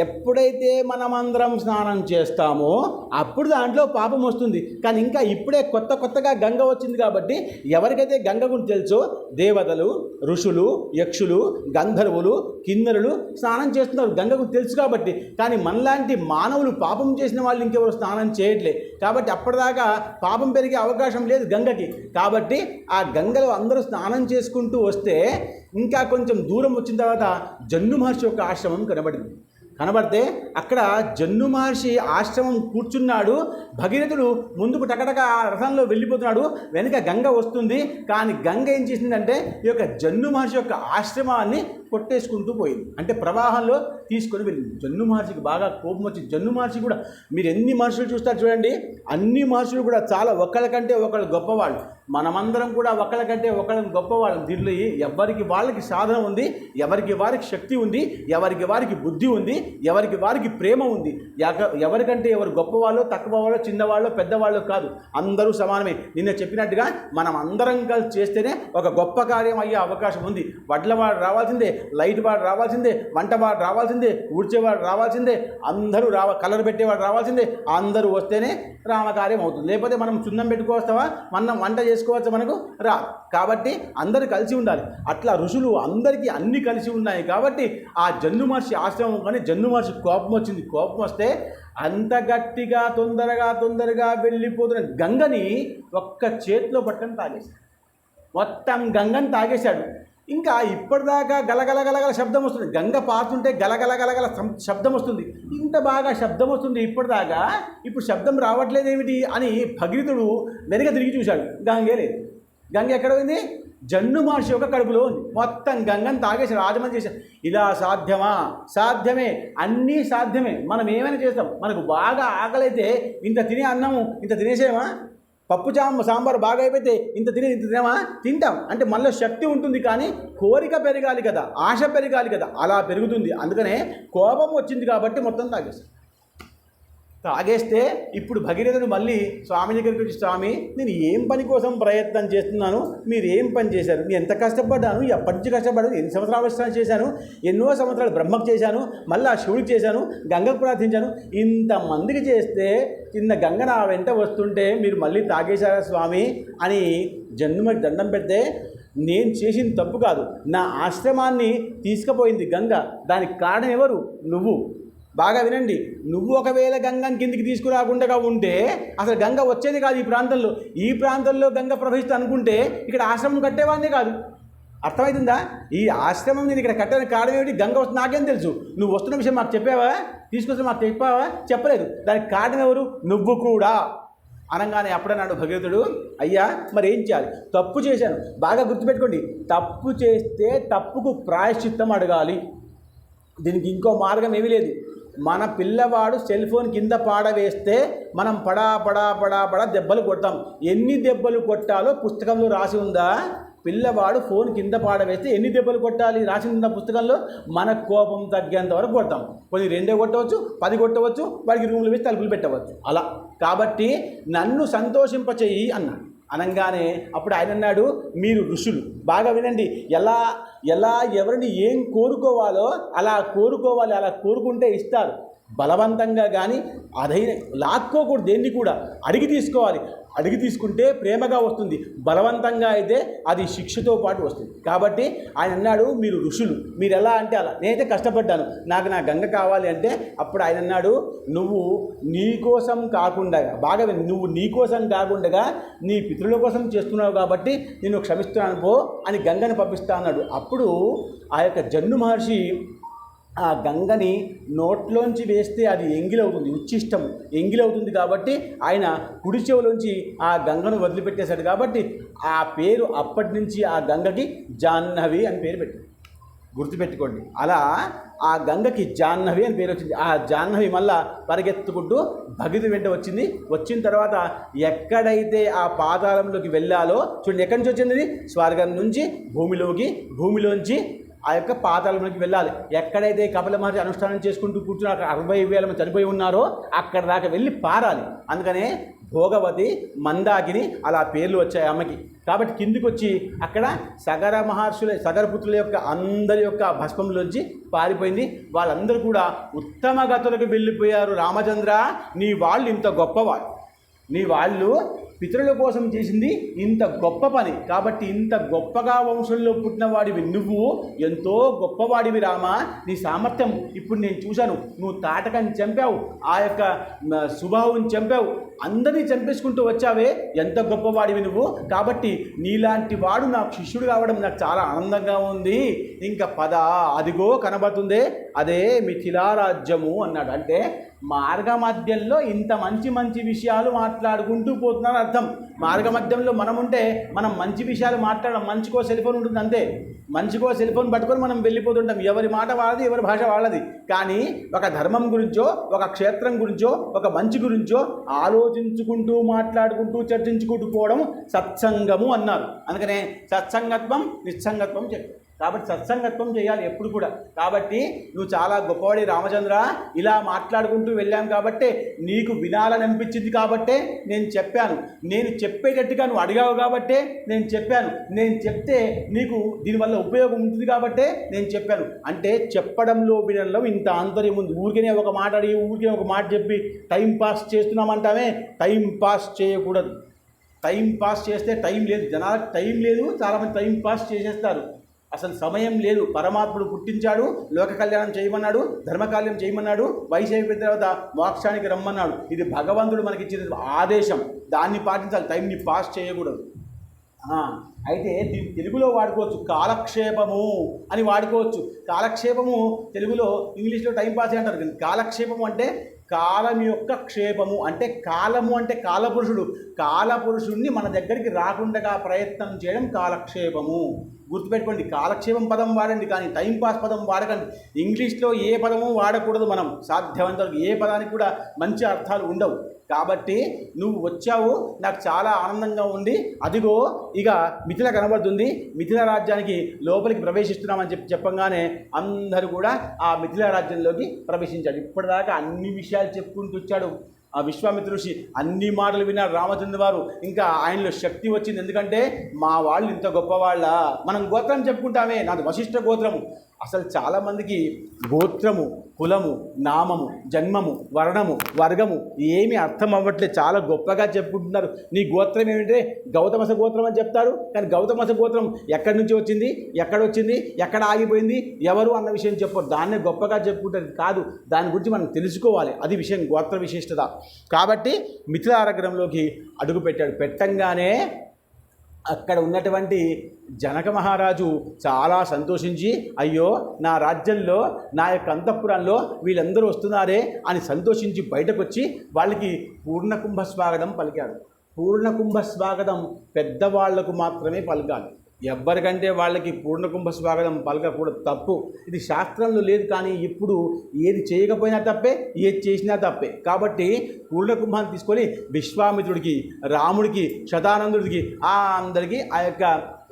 ఎప్పుడైతే మనమందరం స్నానం చేస్తామో అప్పుడు దాంట్లో పాపం వస్తుంది. కానీ ఇంకా ఇప్పుడే కొత్తగా గంగ వచ్చింది కాబట్టి ఎవరికైతే గంగ గురించి తెలుసో దేవతలు, ఋషులు, యక్షులు, గంధర్వులు, కిన్నరులు స్నానం చేస్తున్నారు, గంగ గురించి తెలుసు కాబట్టి. కానీ మనలాంటి మానవులు పాపం చేసిన వాళ్ళు ఇంకెవరు స్నానం చేయట్లే. కాబట్టి అప్పటిదాకా పాపం పెరిగే అవకాశం లేదు గంగకి. కాబట్టి ఆ గంగలో అందరూ స్నానం చేసుకుంటూ వస్తే ఇంకా కొంచెం దూరం వచ్చిన తర్వాత జన్ను మహర్షి యొక్క ఆశ్రమం కనబడితే అక్కడ జన్ను మహర్షి ఆశ్రమం కూర్చున్నాడు. భగీరథుడు ముందుకు టకటక రథంలో వెళ్ళిపోతున్నాడు, వెనుక గంగ వస్తుంది. కానీ గంగ ఏం చేసిందంటే ఈ యొక్క జన్ను మహర్షి యొక్క ఆశ్రమాన్ని కొట్టేసుకుంటూ పోయింది. అంటే ప్రవాహంలో తీసుకొని వెళ్ళింది. జన్ను మహర్షికి బాగా కోపం వచ్చి, జన్ను మహర్షి కూడా మీరు ఎన్ని మహర్షులు చూస్తారు చూడండి, అన్ని మహర్షులు కూడా చాలా ఒకళ్ళకంటే ఒకళ్ళు గొప్పవాళ్ళు. మనమందరం కూడా ఒకళ్ళకంటే ఒకళ్ళని గొప్పవాళ్ళం. దీనిలో ఎవరికి వాళ్ళకి సాధన ఉంది, ఎవరికి వారికి శక్తి ఉంది, ఎవరికి వారికి బుద్ధి ఉంది, ఎవరికి వారికి ప్రేమ ఉంది. ఎవరికంటే ఎవరు గొప్పవాళ్ళు, తక్కువ వాళ్ళు, చిన్నవాళ్ళు, పెద్దవాళ్ళు కాదు, అందరూ సమానమే. నిన్న చెప్పినట్టుగా మనం అందరం కలిసి చేస్తేనే ఒక గొప్ప కార్యం అయ్యే అవకాశం ఉంది. వడ్లవాడు రావాల్సిందే, లైట్ వాడు రావాల్సిందే, వంటవాడు రావాల్సిందే, ఊడ్చేవాడు రావాల్సిందే, అందరూ కలర్ పెట్టేవాడు రావాల్సిందే. అందరూ వస్తేనే రామకార్యం అవుతుంది. లేకపోతే మనం సున్నం పెట్టుకోవస్తావా, మనం వంట చేసుకోవచ్చు, మనకు రా. కాబట్టి అందరూ కలిసి ఉండాలి. అట్లా ఋషులు అందరికీ అన్నీ కలిసి ఉన్నాయి. కాబట్టి ఆ జన్ను మహర్షి ఆశ్రమం కానీ జన్ను మహర్షి కోపం వచ్చింది. కోపం వస్తే అంత గట్టిగా తొందరగా వెళ్ళిపోతున్న గంగని ఒక్క చేతిలో పట్టుకొని తాగేశాడు. మొత్తం గంగని తాగేశాడు. ఇంకా ఇప్పటిదాకా గలగల శబ్దం వస్తుంది, గంగ పారుతుంటే గలగల శబ్దం వస్తుంది. ఇంత బాగా శబ్దం వస్తుంది ఇప్పటిదాకా, ఇప్పుడు శబ్దం రావట్లేదేమిటి అని భగీరథుడు వెనక తిరిగి చూశాడు. గంగే లేదు. గంగ ఎక్కడ ఉంది? జన్ను మహర్షి యొక్క కడుపులో ఉంది. మొత్తం గంగను తాగేసి రాజమండ్రి చేశాడు. ఇలా సాధ్యమా? సాధ్యమే, అన్నీ సాధ్యమే. మనం ఏమైనా చేస్తాం. మనకు బాగా ఆకలైతే ఇంత తినే అన్నము ఇంత తినేసేమా? పప్పు సాంబార్ బాగా అయిపోతే ఇంత తినేమా? తింటాం. అంటే మనలో శక్తి ఉంటుంది, కానీ కోరిక పెరగాలి కదా, ఆశ పెరగాలి కదా, అలా పెరుగుతుంది. అందుకనే కోపం వచ్చింది కాబట్టి మొత్తం తాగేస్తే ఇప్పుడు భగీరథుడు మళ్ళీ స్వామి దగ్గరికి వచ్చి, స్వామి నేను ఏం పని కోసం ప్రయత్నం చేస్తున్నాను, మీరు ఏం పని చేశారు, నేను ఎంత కష్టపడ్డాను, ఎప్పటి నుంచి కష్టపడ్డాను, ఎన్ని సంవత్సరాలు అనుష్ఠానం చేశాను, ఎన్నో సంవత్సరాలు బ్రహ్మకు చేశాను, మళ్ళీ ఆ శివుడికి చేశాను, గంగకు ప్రార్థించాను, ఇంతమందికి చేస్తే చిన్న గంగ నా వెంట వస్తుంటే మీరు మళ్ళీ తాగేశారా స్వామి అని జన్మకి దండం పెడితే, నేను చేసిన తప్పు కాదు, నా ఆశ్రమాన్ని తీసుకుపోయింది గంగ, దానికి కారణం ఎవరు? నువ్వు. బాగా వినండి, నువ్వు ఒకవేళ గంగని కిందికి తీసుకురాకుండా ఉంటే అసలు గంగ వచ్చేది కాదు ఈ ప్రాంతంలో గంగ ప్రవహిస్తూ అనుకుంటే ఇక్కడ ఆశ్రమం కట్టేవాడినే కాదు. అర్థమవుతుందా? ఈ ఆశ్రమం నేను ఇక్కడ కట్టడానికి కారణం ఏమిటి? గంగ వస్తుంది, నాకేం తెలుసు. నువ్వు వస్తున్న విషయం మాకు చెప్పావా? తీసుకొస్తే మాకు చెప్పావా? చెప్పలేదు. దానికి కారణం ఎవరు? నువ్వు కూడా అనగానే అప్పుడన్నాడు భగీరథుడు, అయ్యా మరి ఏం చేయాలి? తప్పు చేశాను. బాగా గుర్తుపెట్టుకోండి, తప్పు చేస్తే తప్పుకు ప్రాయశ్చిత్తం అడగాలి. దీనికి ఇంకో మార్గం ఏమీ లేదు. మన పిల్లవాడు సెల్ ఫోన్ కింద పాడవేస్తే మనం పడా దెబ్బలు కొడతాం. ఎన్ని దెబ్బలు కొట్టాలో పుస్తకంలో రాసి ఉందా? పిల్లవాడు ఫోన్ కింద పాడవేస్తే ఎన్ని దెబ్బలు కొట్టాలి రాసి ఉన్న పుస్తకంలో? మన కోపం తగ్గేంత వరకు కొడతాం. కొన్ని 2 కొట్టవచ్చు, 10 కొట్టవచ్చు, వాడికి రూములు వేసి తలుపులు పెట్టవచ్చు. అలా కాబట్టి నన్ను సంతోషింపచేయి అన్నాడు. అనగానే అప్పుడు ఆయన అన్నాడు, మీరు ఋషులు, బాగా వినండి, ఎలా ఎవరిని ఏం కోరుకోవాలో అలా కోరుకోవాలి, అలా కోరుకుంటే ఇస్తారు. బలవంతంగా కానీ అదైన లాక్కోకూడదు, దేన్ని కూడా అడిగి తీసుకోవాలి. అడిగి తీసుకుంటే ప్రేమగా వస్తుంది, బలవంతంగా అయితే అది శిక్షతో పాటు వస్తుంది. కాబట్టి ఆయన అన్నాడు, మీరు ఋషులు, మీరు ఎలా అంటే అలా, నేనైతే కష్టపడ్డాను, నాకు నా గంగ కావాలి అంటే అప్పుడు ఆయన అన్నాడు, నువ్వు నీ కోసం కాకుండా, బాగా నువ్వు నీ కోసం కాకుండా నీ పితృల కోసం చేస్తున్నావు కాబట్టి నేను క్షమిస్తున్నాను పో అని గంగని పంపిస్తా అన్నాడు. అప్పుడు ఆ యొక్క జన్ను మహర్షి ఆ గంగని నోట్లోంచి వేస్తే అది ఎంగిలవుతుంది, ఉచ్ఛిష్టము ఎంగిలవుతుంది. కాబట్టి ఆయన కుడి చెవులోంచి ఆ గంగను వదిలిపెట్టేశాడు. కాబట్టి ఆ పేరు అప్పటి నుంచి ఆ గంగకి జాహ్నవి అని పేరు పెట్టాడు. గుర్తుపెట్టుకోండి, అలా ఆ గంగకి జాహ్నవి అని పేరు వచ్చింది. ఆ జాహ్నవి మళ్ళా పరిగెత్తుకుంటూ భగిని వెంట వచ్చింది. వచ్చిన తర్వాత ఎక్కడైతే ఆ పాతాళంలోకి వెళ్ళాలో చూడండి, ఎక్కడి నుంచి వచ్చింది, స్వర్గం నుంచి భూమిలోంచి ఆ యొక్క పాతాళంలోకి వెళ్ళాలి. ఎక్కడైతే కపిల మహర్షి అనుష్ఠానం చేసుకుంటూ కూర్చుని అక్కడ 60,000 మంది చనిపోయి ఉన్నారో అక్కడ దాకా వెళ్ళి పారాలి. అందుకనే భోగవతి, మందాకిని అలా పేర్లు వచ్చాయి అమ్మకి. కాబట్టి కిందికి వచ్చి అక్కడ సగరపుత్రుల యొక్క అందరి యొక్క భస్మంలోంచి పారిపోయింది. వాళ్ళందరూ కూడా ఉత్తమ గతులకు వెళ్ళిపోయారు. రామచంద్ర, నీ వాళ్ళు ఇంత గొప్పవాళ్ళు, నీ వాళ్ళు పితరుల కోసం చేసింది ఇంత గొప్ప పని. కాబట్టి ఇంత గొప్పగా వంశంలో పుట్టినవాడివి నువ్వు, ఎంతో గొప్పవాడివి రామ. నీ సామర్థ్యం ఇప్పుడు నేను చూశాను. నువ్వు తాటకాన్ని చంపావు, ఆ యొక్క సుబాహుని చంపావు, అందరినీ చంపేసుకుంటూ వచ్చావే, ఎంత గొప్పవాడివి నువ్వు. కాబట్టి నీలాంటి వాడు నాకు శిష్యుడు కావడం నాకు చాలా ఆనందంగా ఉంది. ఇంకా పద, అదిగో కనబడుతుందే అదే మిథిలా రాజ్యము అన్నాడు. అంటే మార్గమధ్యంలో ఇంత మంచి మంచి విషయాలు మాట్లాడుకుంటూ పోతున్నారు అర్థం. మార్గమధ్యంలో మనం ఉంటే మనం మంచి విషయాలు మాట్లాడడం, మంచికో సెల్ ఫోన్ ఉంటుంది అంతే, మంచికో సెల్ ఫోన్ పట్టుకొని మనం వెళ్ళిపోతుంటాం. ఎవరి మాట వాళ్ళది, ఎవరి భాష వాళ్ళది. కానీ ఒక ధర్మం గురించో, ఒక క్షేత్రం గురించో, ఒక మంచి గురించో ఆలోచించుకుంటూ మాట్లాడుకుంటూ చర్చించుకుంటూ పోవడం సత్సంగము అన్నారు. అందుకనే సత్సంగత్వం నిస్సంగత్వం చెప్పారు. కాబట్టి సత్సంగత్వం చేయాలి ఎప్పుడు కూడా. కాబట్టి నువ్వు చాలా గొప్పవాడి రామచంద్ర, ఇలా మాట్లాడుకుంటూ వెళ్ళాం కాబట్టే నీకు వినాలని అనిపించింది కాబట్టే నేను చెప్పాను. నేను చెప్పేటట్టుగా నువ్వు అడిగావు కాబట్టే నేను చెప్పాను. నేను చెప్తే నీకు దీనివల్ల ఉపయోగం ఉంటుంది కాబట్టే నేను చెప్పాను. అంటే చెప్పడంలో వినడంలో ఇంత ఆంతర్యం ఉంది. ఊరికనే ఒక మాట అడిగి ఊరికే ఒక మాట చెప్పి టైం పాస్ చేస్తున్నామంటామే, టైం పాస్ చేయకూడదు. టైం పాస్ చేస్తే టైం లేదు, జనాలకు టైం లేదు, చాలామంది టైం పాస్ చేసేస్తారు. అసలు సమయం లేదు. పరమాత్ముడు పుట్టించాడు, లోక కళ్యాణం చేయమన్నాడు, ధర్మకార్యం చేయమన్నాడు, వయసు అయిపోయిన తర్వాత మోక్షానికి రమ్మన్నాడు. ఇది భగవంతుడు మనకి ఇచ్చిన ఆదేశం, దాన్ని పాటించాలి, టైంని పాస్ చేయకూడదు. అయితే దీన్ని తెలుగులో వాడుకోవచ్చు, కాలక్షేపము అని వాడుకోవచ్చు. కాలక్షేపము తెలుగులో, ఇంగ్లీష్లో టైం పాస్ అంటారు, కానీ కాలక్షేపము అంటే కాలం యొక్క క్షేపము. అంటే కాలము అంటే కాలపురుషుడు, కాలపురుషుడిని మన దగ్గరికి రాకుండా ప్రయత్నం చేయడం కాలక్షేపము. గుర్తుపెట్టుకోండి, కాలక్షేపం పదం వాడండి, కానీ టైంపాస్ పదం వాడకండి. ఇంగ్లీష్లో ఏ పదము వాడకూడదు. మనం సాధ్యమైనంతవరకు ఏ పదానికి కూడా మంచి అర్థాలు ఉండవు. కాబట్టి నువ్వు వచ్చావు, నాకు చాలా ఆనందంగా ఉంది. అదిగో ఇక మిథిల కనబడుతుంది, మిథిల రాజ్యానికి లోపలికి ప్రవేశిస్తున్నామని చెప్పంగానే అందరూ కూడా ఆ మిథిల రాజ్యంలోకి ప్రవేశించాడు. ఇప్పటిదాకా అన్ని విషయాలు చెప్పుకుంటూ వచ్చాడు ఆ విశ్వామిత్ర ఋషి. అన్ని మాటలు విన్నారు రామచంద్ర వారు. ఇంకా ఆయనలో శక్తి వచ్చింది. ఎందుకంటే మా వాళ్ళు ఇంత గొప్పవాళ్ళ, మనం గోత్రం చెప్పుకుంటామే, నాది వశిష్ఠ గోత్రము. అసలు చాలామందికి గోత్రము, కులము, నామము, జన్మము, వర్ణము, వర్గము ఏమీ అర్థం అవ్వట్లేదు. చాలా గొప్పగా చెప్పుకుంటున్నారు. నీ గోత్రం ఏమిటంటే గౌతమస గోత్రం అని చెప్తారు, కానీ గౌతమస గోత్రం ఎక్కడి నుంచి వచ్చింది, ఎక్కడొచ్చింది, ఎక్కడ ఆగిపోయింది, ఎవరు అన్న విషయం చెప్పరు. దాన్నే గొప్పగా చెప్పుకుంటారు కాదు, దాని గురించి మనం తెలుసుకోవాలి. అది విషయం, గోత్ర విశిష్టత. కాబట్టి మిథిలానగరంలోకి అడుగు పెట్టాడు. పెట్టంగానే అక్కడ ఉన్నటువంటి జనక మహారాజు చాలా సంతోషించి, అయ్యో నా రాజ్యంలో, నా యొక్క అంతఃపురంలో వీళ్ళందరూ వస్తున్నారే అని సంతోషించి బయటకు వచ్చి వాళ్ళకి పూర్ణకుంభ స్వాగతం పలికాడు. పూర్ణకుంభ స్వాగతం పెద్దవాళ్లకు మాత్రమే పలకాలి, ఎవ్వరికంటే వాళ్ళకి పూర్ణకుంభ స్వాగతం పలకకూడదు, తప్పు. ఇది శాస్త్రంలో లేదు, కానీ ఇప్పుడు ఏది చేయకపోయినా తప్పే, ఏది చేసినా తప్పే. కాబట్టి పూర్ణకుంభాన్ని తీసుకొని విశ్వామిత్రుడికి, రాముడికి, శతానందుడికి అందరికీ ఆ యొక్క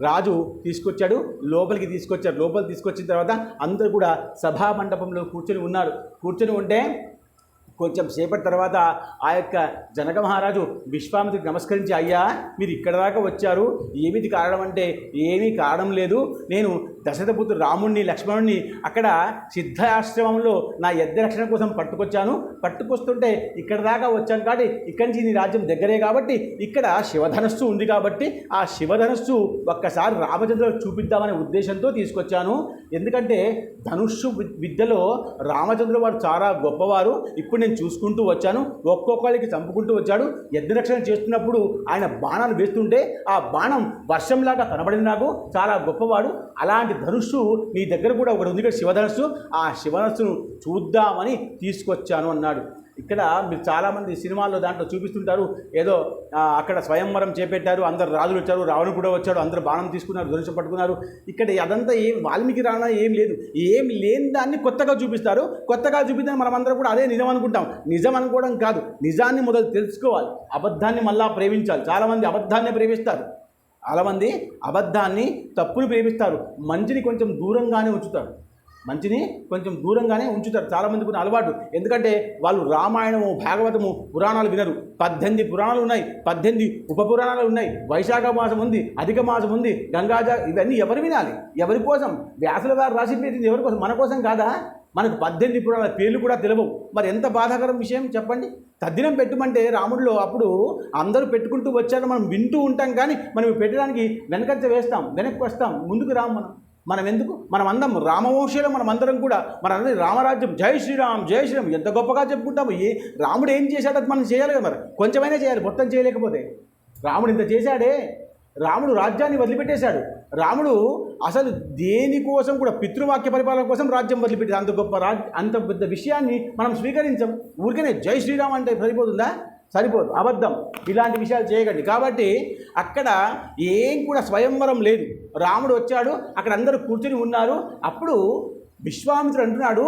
రాజు తీసుకొచ్చాడు. లోపలికి తీసుకొచ్చారు. లోపలికి తీసుకొచ్చిన తర్వాత అందరూ కూడా సభా మండపంలో కూర్చొని ఉన్నారు. కూర్చొని ఉంటే కొంచెం సేపటి తర్వాత ఆ యొక్క జనక మహారాజు విశ్వామిత్రుడికి నమస్కరించి, అయ్యా మీరు ఇక్కడ దాకా వచ్చారు, ఏమిటి కారణం అంటే, ఏమీ కారణం లేదు, నేను దశరథపుత్రుడు రాముణ్ణి లక్ష్మణుణ్ణి అక్కడ సిద్ధాశ్రమంలో నా యజ్ఞ రక్షణ కోసం పట్టుకొస్తుంటే ఇక్కడ దాకా వచ్చాను కాబట్టి ఇక్కడి నుంచి నీ రాజ్యం దగ్గరే కాబట్టి ఇక్కడ శివధనస్సు ఉంది కాబట్టి ఆ శివధనస్సు ఒక్కసారి రామచంద్రుడు చూపిద్దామనే ఉద్దేశంతో తీసుకొచ్చాను. ఎందుకంటే ధనుస్సు విద్యలో రామచంద్రుడు వారు చాలా గొప్పవారు. ఇప్పుడు నేను చూసుకుంటూ వచ్చాను, ఒక్కొక్కరికి చంపుకుంటూ వచ్చాడు. యజ్ఞరక్షణ చేస్తున్నప్పుడు ఆయన బాణాలు వేస్తుంటే ఆ బాణం వర్షంలాగా కనబడింది, నాకు చాలా గొప్పవాడు. అలాంటి ధనుస్సు నీ దగ్గర కూడా ఒకటి ఉంది, శివధనుస్సు, ఆ శివధనుస్సును చూద్దామని తీసుకొచ్చాను అన్నాడు. ఇక్కడ మీరు చాలామంది సినిమాల్లో దాంట్లో చూపిస్తుంటారు, ఏదో అక్కడ స్వయంవరం చేపెట్టారు, అందరు రాజులు వచ్చారు, రావణుడు కూడా వచ్చాడు, అందరు బాణం తీసుకున్నారు, ధనుసు పట్టుకున్నారు. ఇక్కడ అదంతా ఏం వాల్మీకి రావణ ఏం లేదు, ఏం లేని దాన్ని కొత్తగా చూపిస్తారు. కొత్తగా చూపిస్తే మనం అందరం కూడా అదే నిజం అనుకుంటాం. నిజం అనుకోవడం కాదు, నిజాన్ని మొదలు తెలుసుకోవాలి, అబద్ధాన్ని మళ్ళా ప్రేమించాలి. చాలామంది అబద్ధాన్ని ప్రేమిస్తారు, చాలామంది అబద్ధాన్ని తప్పుని ప్రేమిస్తారు, మంచిని కొంచెం దూరంగానే ఉంచుతారు. చాలామందికి ఉన్న అలవాటు, ఎందుకంటే వాళ్ళు రామాయణము భాగవతము పురాణాలు వినరు. 18 పురాణాలు ఉన్నాయి, 18 ఉపపురాణాలు ఉన్నాయి, వైశాఖ మాసం ఉంది, అధిక మాసం ఉంది, గంగాజ, ఇవన్నీ ఎవరు వినాలి? ఎవరి కోసం? వ్యాసుల గారు రాసి పెట్టింది ఎవరి కోసం? మన కోసం కాదా? మనకు 18 పురాణాల పేర్లు కూడా తెలియవు. మరి ఎంత బాధాకరం విషయం చెప్పండి. తద్దినం పెట్టమంటే రాముడిలో అప్పుడు అందరూ పెట్టుకుంటూ వచ్చారు, మనం వింటూ ఉంటాం, కానీ మనం పెట్టడానికి వెనకంచ వేస్తాం, వెనక్కి వస్తాం, ముందుకు రాము. మనం ఎందుకు? మనం అందరం రామవంశీయులు, మనం అందరం కూడా మనందరి రామరాజ్యం, జై శ్రీరామ్ జై శ్రీరామ్ ఎంత గొప్పగా చెప్పుకుంటాము. రాముడు ఏం చేశాడో మనం చేయాలి కదా, మరి కొంచెమైనా చేయాలి, మొత్తం చేయలేకపోతే. రాముడు ఇంత చేశాడే, రాముడు రాజ్యాన్ని వదిలిపెట్టేశాడు. రాముడు అసలు దేనికోసం కూడా పితృవాక్య పరిపాలన కోసం రాజ్యం వదిలిపెట్టాడు. అంత పెద్ద విషయాన్ని మనం స్వీకరించాం. ఊరికనే జై శ్రీరామ్ అంటే సరిపోతుందా? సరిపోదు, అబద్ధం. ఇలాంటి విషయాలు చేయకండి. కాబట్టి అక్కడ ఏం కూడా స్వయంవరం లేదు. రాముడు వచ్చాడు, అక్కడ అందరూ కూర్చొని ఉన్నారు. అప్పుడు విశ్వామిత్రుడు అంటున్నాడు,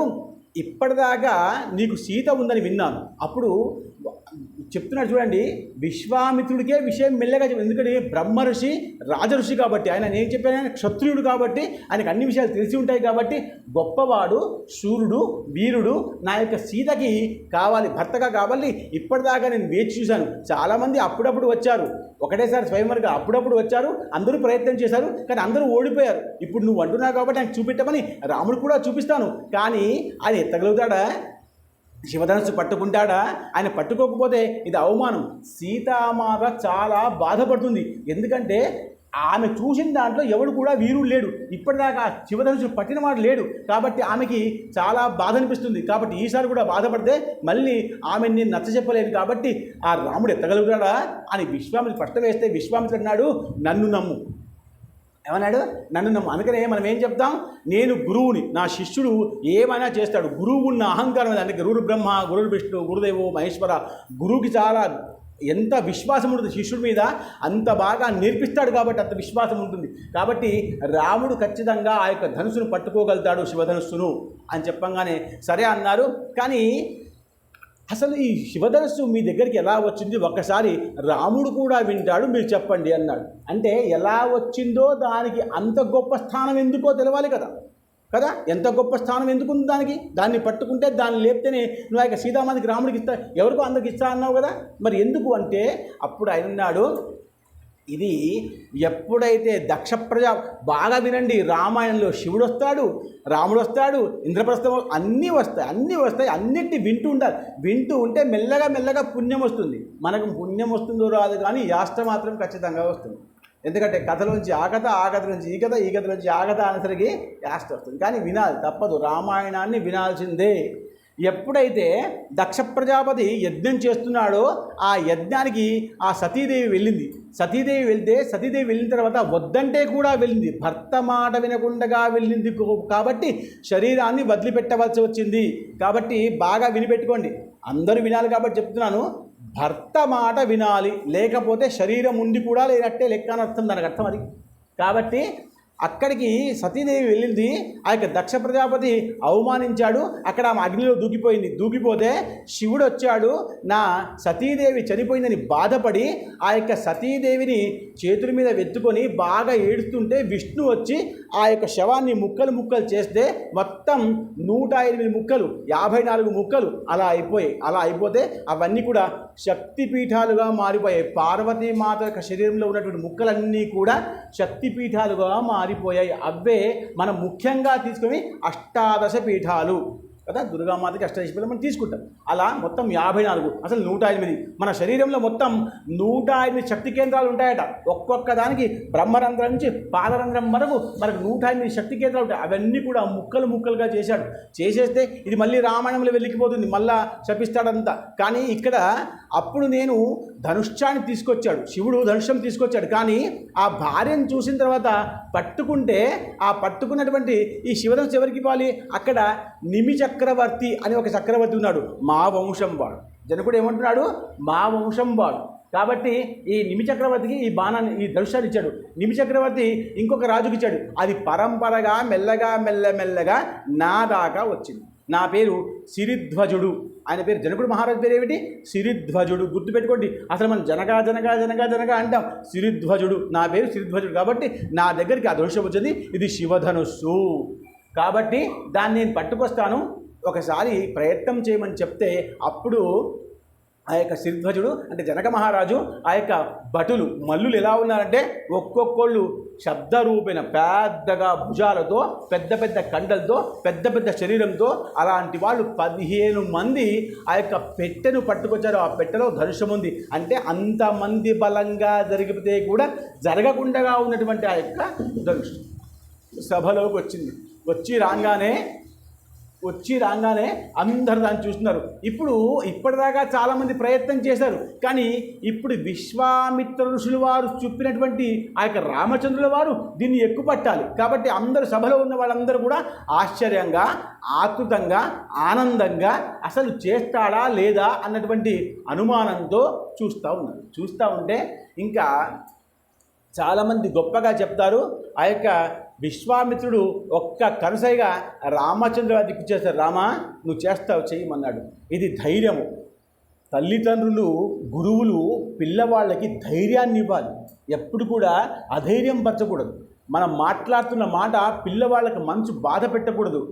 ఇప్పటిదాకా నీకు సీత ఉందని విన్నాను. అప్పుడు చెప్తున్నాడు చూడండి, విశ్వామిత్రుడికే విషయం మెల్లగా చెప్పాడు. ఎందుకంటే బ్రహ్మర్షి రాజఋషి కాబట్టి, ఆయన నేను చెప్పాను, ఆయన క్షత్రియుడు కాబట్టి ఆయనకు అన్ని విషయాలు తెలిసి ఉంటాయి కాబట్టి, గొప్పవాడు, శూరుడు, వీరుడు, నా యొక్క సీతకి కావాలి, భర్తగా కావాలి. ఇప్పటిదాకా నేను వేచి చూశాను. చాలామంది అప్పుడప్పుడు వచ్చారు, ఒకటేసారి స్వయంవరంగా అప్పుడప్పుడు వచ్చారు, అందరూ ప్రయత్నం చేశారు, కానీ అందరూ ఓడిపోయారు. ఇప్పుడు నువ్వు అంటున్నావు కాబట్టి ఆయన చూపెట్టమని రాముడు కూడా చూపిస్తాను, కానీ ఆయన ఎత్తగలుగుతాడా? శివధనుస్సు పట్టుకుంటాడా? ఆయన పట్టుకోకపోతే ఇది అవమానం. సీతామాత చాలా బాధపడుతుంది. ఎందుకంటే ఆమె చూసిన దాంట్లో ఎవడు కూడా వీరుడు లేడు, ఇప్పటిదాకా శివధనుస్సు పట్టినవాడు లేడు. కాబట్టి ఆమెకి చాలా బాధ అనిపిస్తుంది. కాబట్టి ఈసారి కూడా బాధపడితే మళ్ళీ ఆమెను నేను నచ్చ చెప్పలేను. కాబట్టి ఆ రాముడు ఎత్తగలుగుతాడా అని విశ్వామిత్రుడు పట్ట వేస్తే, విశ్వామిత్రుడు అన్నాడు, నన్ను నమ్ము. ఏమన్నాడు? నన్ను నమ్ము. అందుకనే మనం ఏం చెప్తాం? నేను గురువుని, నా శిష్యుడు ఏమైనా చేస్తాడు. గురువు ఉన్న అహంకారం, అంటే గురువు బ్రహ్మ, గురువు విష్ణు, గురుదేవో మహేశ్వర. గురువుకి చాలా ఎంత విశ్వాసం ఉంటుంది శిష్యుడి మీద, అంత బాగా నేర్పిస్తాడు కాబట్టి అంత విశ్వాసం ఉంటుంది. కాబట్టి రాముడు ఖచ్చితంగా ఆ యొక్క ధనుసును పట్టుకోగలుగుతాడు, శివధనుస్సును అని చెప్పంగానే సరే అన్నారు. కానీ అసలు ఈ శివధనుస్సు మీ దగ్గరికి ఎలా వచ్చింది ఒక్కసారి రాముడు కూడా వింటాడు, మీరు చెప్పండి అన్నాడు. అంటే ఎలా వచ్చిందో దానికి అంత గొప్ప స్థానం ఎందుకో తెలవాలి కదా. ఎంత గొప్ప స్థానం ఎందుకుంది దానికి? దాన్ని పట్టుకుంటే, దాన్ని లేపితేనే నువ్వు ఆ యొక్క సీతామాతకి రాముడికి ఇస్తా, ఎవరికో అందరికి ఇస్తా అన్నావు కదా. మరి ఎందుకు అంటే అప్పుడు ఆయన అన్నాడు, ఇది ఎప్పుడైతే దక్ష ప్రజ, బాగా వినండి, రామాయణంలో శివుడు వస్తాడు, రాముడు వస్తాడు, ఇంద్రప్రస్థం, అన్నీ వస్తాయి, అన్నిటిని వింటూ ఉండాలి. వింటూ ఉంటే మెల్లగా పుణ్యం వస్తుంది. మనకు పుణ్యం వస్తుందో రాదు, కానీ యాష్ట మాత్రం ఖచ్చితంగా వస్తుంది. ఎందుకంటే కథలోంచి ఆ కథ, ఆ కథ నుంచి ఈ కథ, ఈ కథ నుంచి ఆ కథ అనేసరికి యాష్ట వస్తుంది. కానీ వినాలి, తప్పదు, రామాయణాన్ని వినాల్సిందే. ఎప్పుడైతే దక్ష ప్రజాపతి యజ్ఞం చేస్తున్నాడో ఆ యజ్ఞానికి ఆ సతీదేవి వెళ్ళింది. సతీదేవి వెళ్ళిన తర్వాత వద్దంటే కూడా వెళ్ళింది, భర్త మాట వినకుండా వెళ్ళింది. కాబట్టి శరీరాన్ని వదిలిపెట్టవలసి వచ్చింది. కాబట్టి బాగా వినిపెట్టుకోండి, అందరూ వినాలి కాబట్టి చెప్తున్నాను. భర్త మాట వినాలి, లేకపోతే శరీరం ఉండి కూడా లేనట్టే లెక్క అని అర్థం, దానికి అర్థం అది. కాబట్టి అక్కడికి సతీదేవి వెళ్ళింది. ఆ యొక్క దక్ష ప్రజాపతి అవమానించాడు. అక్కడ ఆమె అగ్నిలో దూకిపోయింది. దూకిపోతే శివుడు వచ్చాడు. నా సతీదేవి చనిపోయిందని బాధపడి ఆ యొక్క సతీదేవిని చేతుల మీద వెత్తుకొని బాగా ఏడుస్తుంటే విష్ణు వచ్చి ఆ యొక్క శవాన్ని ముక్కలు ముక్కలు చేస్తే మొత్తం 108 ముక్కలు, 54 ముక్కలు అలా అయిపోయాయి. అలా అయిపోతే అవన్నీ కూడా శక్తిపీఠాలుగా మారిపోయాయి. పార్వతీమాత యొక్క శరీరంలో ఉన్నటువంటి ముక్కలన్నీ కూడా శక్తిపీఠాలుగా మారిపోయాయి. అవే మనం ముఖ్యంగా తీసుకొని అష్టాదశ పీఠాలు కదా, దుర్గామాతకి అష్టాదశ పీఠాలు మనం తీసుకుంటాం. అలా మొత్తం 54, అసలు 108. మన శరీరంలో మొత్తం 108 శక్తి కేంద్రాలు ఉంటాయట. ఒక్కొక్క దానికి బ్రహ్మరంధ్రం నుంచి పాదరంధ్రం వరకు మనకు 108 శక్తి కేంద్రాలు ఉంటాయి. అవన్నీ కూడా ముక్కలు ముక్కలుగా చేశాడు. చేసేస్తే ఇది మళ్ళీ రామాయణంలో వెళ్ళిపోతుంది, మళ్ళా శపిస్తాడంతా. కానీ ఇక్కడ అప్పుడు నేను ధనుష్యాన్ని తీసుకొచ్చాడు, శివుడు ధనుష్యం తీసుకొచ్చాడు. కానీ ఆ భార్యను చూసిన తర్వాత పట్టుకుంటే ఆ పట్టుకున్నటువంటి ఈ శివధనుస్సు ఎవరికి ఇవ్వాలి? అక్కడ నిమి చక్రవర్తి అని ఒక చక్రవర్తి ఉన్నాడు, మా వంశం వాడు. జనకుడు ఏమంటున్నాడు? మా వంశం వాడు. కాబట్టి ఈ నిమి చక్రవర్తికి ఈ బాణాన్ని, ఈ ధనుష్యాన్ని ఇచ్చాడు. నిమి చక్రవర్తి ఇంకొక రాజుకి ఇచ్చాడు. అది పరంపరగా మెల్లగా నా దాకా వచ్చింది. నా పేరు సిరిధ్వజుడు. ఆయన పేరు జనకుడు మహారాజు పేరు ఏమిటి? సిరిధ్వజుడు. గుర్తుపెట్టుకోండి. అసలు మనం జనగా అంటాం. సిరిధ్వజుడు, నా పేరు సిరిధ్వజుడు. కాబట్టి నా దగ్గరికి ఆ ధనుష్యం వచ్చింది. ఇది శివధనుస్సు. కాబట్టి దాన్ని నేను పట్టుకొస్తాను, ఒకసారి ప్రయత్నం చేయమని చెప్తే అప్పుడు ఆ యొక్క సిరిధ్వజుడు అంటే జనక మహారాజు, ఆ యొక్క భటులు మల్లులు ఎలా ఉన్నారంటే ఒక్కొక్కళ్ళు శబ్దరూపేణ పెద్దగా భుజాలతో, పెద్ద పెద్ద కండలతో, పెద్ద పెద్ద శరీరంతో, అలాంటి వాళ్ళు 15 మంది ఆ యొక్క పెట్టెను పట్టుకొచ్చారు. ఆ పెట్టెలో ధనుషం ఉంది. అంటే అంతమంది బలంగా జరిగితే కూడా జరగకుండా ఉన్నటువంటి ఆ యొక్క ధనుషం సభలోకి వచ్చింది. వచ్చి రాగానే అందరు దాన్ని చూస్తున్నారు. ఇప్పటిదాకా చాలామంది ప్రయత్నం చేశారు. కానీ ఇప్పుడు విశ్వామిత్ర ఋషుల వారు చూపినటువంటి ఆ యొక్క రామచంద్రుల వారు దీన్ని ఎక్కుపట్టాలి. కాబట్టి అందరూ సభలో ఉన్న వాళ్ళందరూ కూడా ఆశ్చర్యంగా, ఆతృతంగా, ఆనందంగా అసలు చేస్తాడా లేదా అన్నటువంటి అనుమానంతో చూస్తూ ఉన్నారు. చూస్తూ ఉంటే ఇంకా చాలామంది గొప్పగా చెప్తారు. ఆ యొక్క విశ్వామిత్రుడు ఒక్క కనసైగా రామచంద్రవాదికి ఇచ్చేస్తారు. రామా, నువ్వు చేస్తావు, చేయమన్నాడు. ఇది ధైర్యము. తల్లిదండ్రులు, గురువులు పిల్లవాళ్ళకి ధైర్యాన్ని ఇవ్వాలి. ఎప్పుడు కూడా అధైర్యం పరచకూడదు. మనం మాట్లాడుతున్న మాట పిల్లవాళ్ళకి మనసు బాధ పెట్టకూడదు.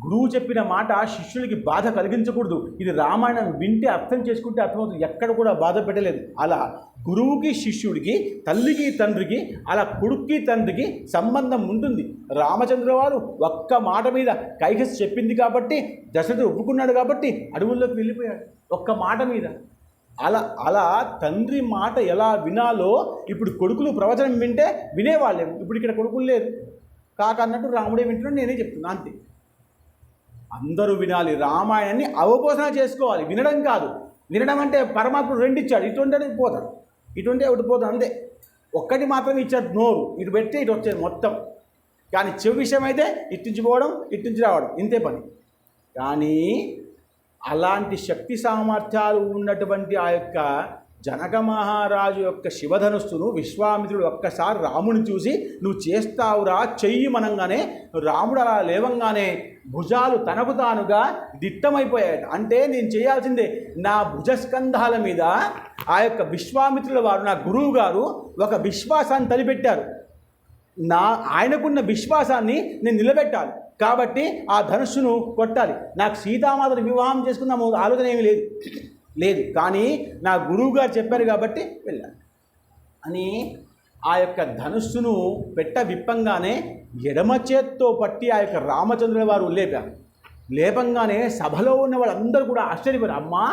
గురువు చెప్పిన మాట శిష్యులకి బాధ కలిగించకూడదు. ఇది రామాయణం వింటే అర్థం చేసుకుంటే అర్థమవుతుంది. ఎక్కడ కూడా బాధ పెట్టలేదు. అలా గురువుకి శిష్యుడికి, తల్లికి తండ్రికి, అలా కొడుక్కి తండ్రికి సంబంధం ఉంటుంది. రామచంద్ర వారు ఒక్క మాట మీద కైకసి చెప్పింది కాబట్టి, దశరథుడు ఒప్పుకున్నాడు కాబట్టి అడవుల్లోకి వెళ్ళిపోయాడు ఒక్క మాట మీద. అలా తండ్రి మాట ఎలా వినాలో ఇప్పుడు కొడుకులు ప్రవచనం వింటే వినేవాళ్ళేమో. ఇప్పుడు ఇక్కడ కొడుకులు లేరు. కాకన్నట్టు రాముడే వింటున్నాడు, నేనే చెప్తున్నా అంతే. అందరూ వినాలి. రామాయణాన్ని అవపోసన చేసుకోవాలి, వినడం కాదు. వినడం అంటే పరమాత్ముడు 2 ఇచ్చాడు. ఇటువంటి పోతాడు, ఇటువంటి ఒకటి పోతాడు అంతే. ఒక్కటి మాత్రం ఇచ్చాడు, నోరు. ఇటు పెడితే ఇటు వచ్చేది మొత్తం. కానీ చెవి విషయం అయితే ఇట్టించి పోవడం, ఇట్టించి రావడం, ఇంతే పని. కానీ అలాంటి శక్తి సామర్థ్యాలు ఉన్నటువంటి ఆ యొక్క జనక మహారాజు యొక్క శివధనుస్సును విశ్వామిత్రుడు ఒక్కసారి రాముని చూసి నువ్వు చేస్తావురా, చెయ్యి మనంగానే రాముడు అలా లేవంగానే భుజాలు తనకు తానుగా దిట్టమైపోయాడు. అంటే నేను చేయాల్సిందే. నా భుజస్కంధాల మీద ఆ యొక్క విశ్వామిత్రుల వారు, నా గురువు గారు ఒక విశ్వాసాన్ని తలిపెట్టారు. ఆయనకున్న విశ్వాసాన్ని నేను నిలబెట్టాలి. కాబట్టి ఆ ధనుస్సును కొట్టాలి. నాకు సీతామాతను వివాహం చేసుకుందాం ఆలోచన ఏమీ లేదు. కానీ నా గురువు గారు చెప్పారు కాబట్టి వెళ్ళాను అని ఆ యొక్క ధనుస్సును విప్పంగానే ఎడమ చేత్తో పట్టి ఆ యొక్క రామచంద్రుల వారు లేపారు. లేపంగానే సభలో ఉన్న వాళ్ళందరూ కూడా ఆశ్చర్యపోయారు. అమ్మా,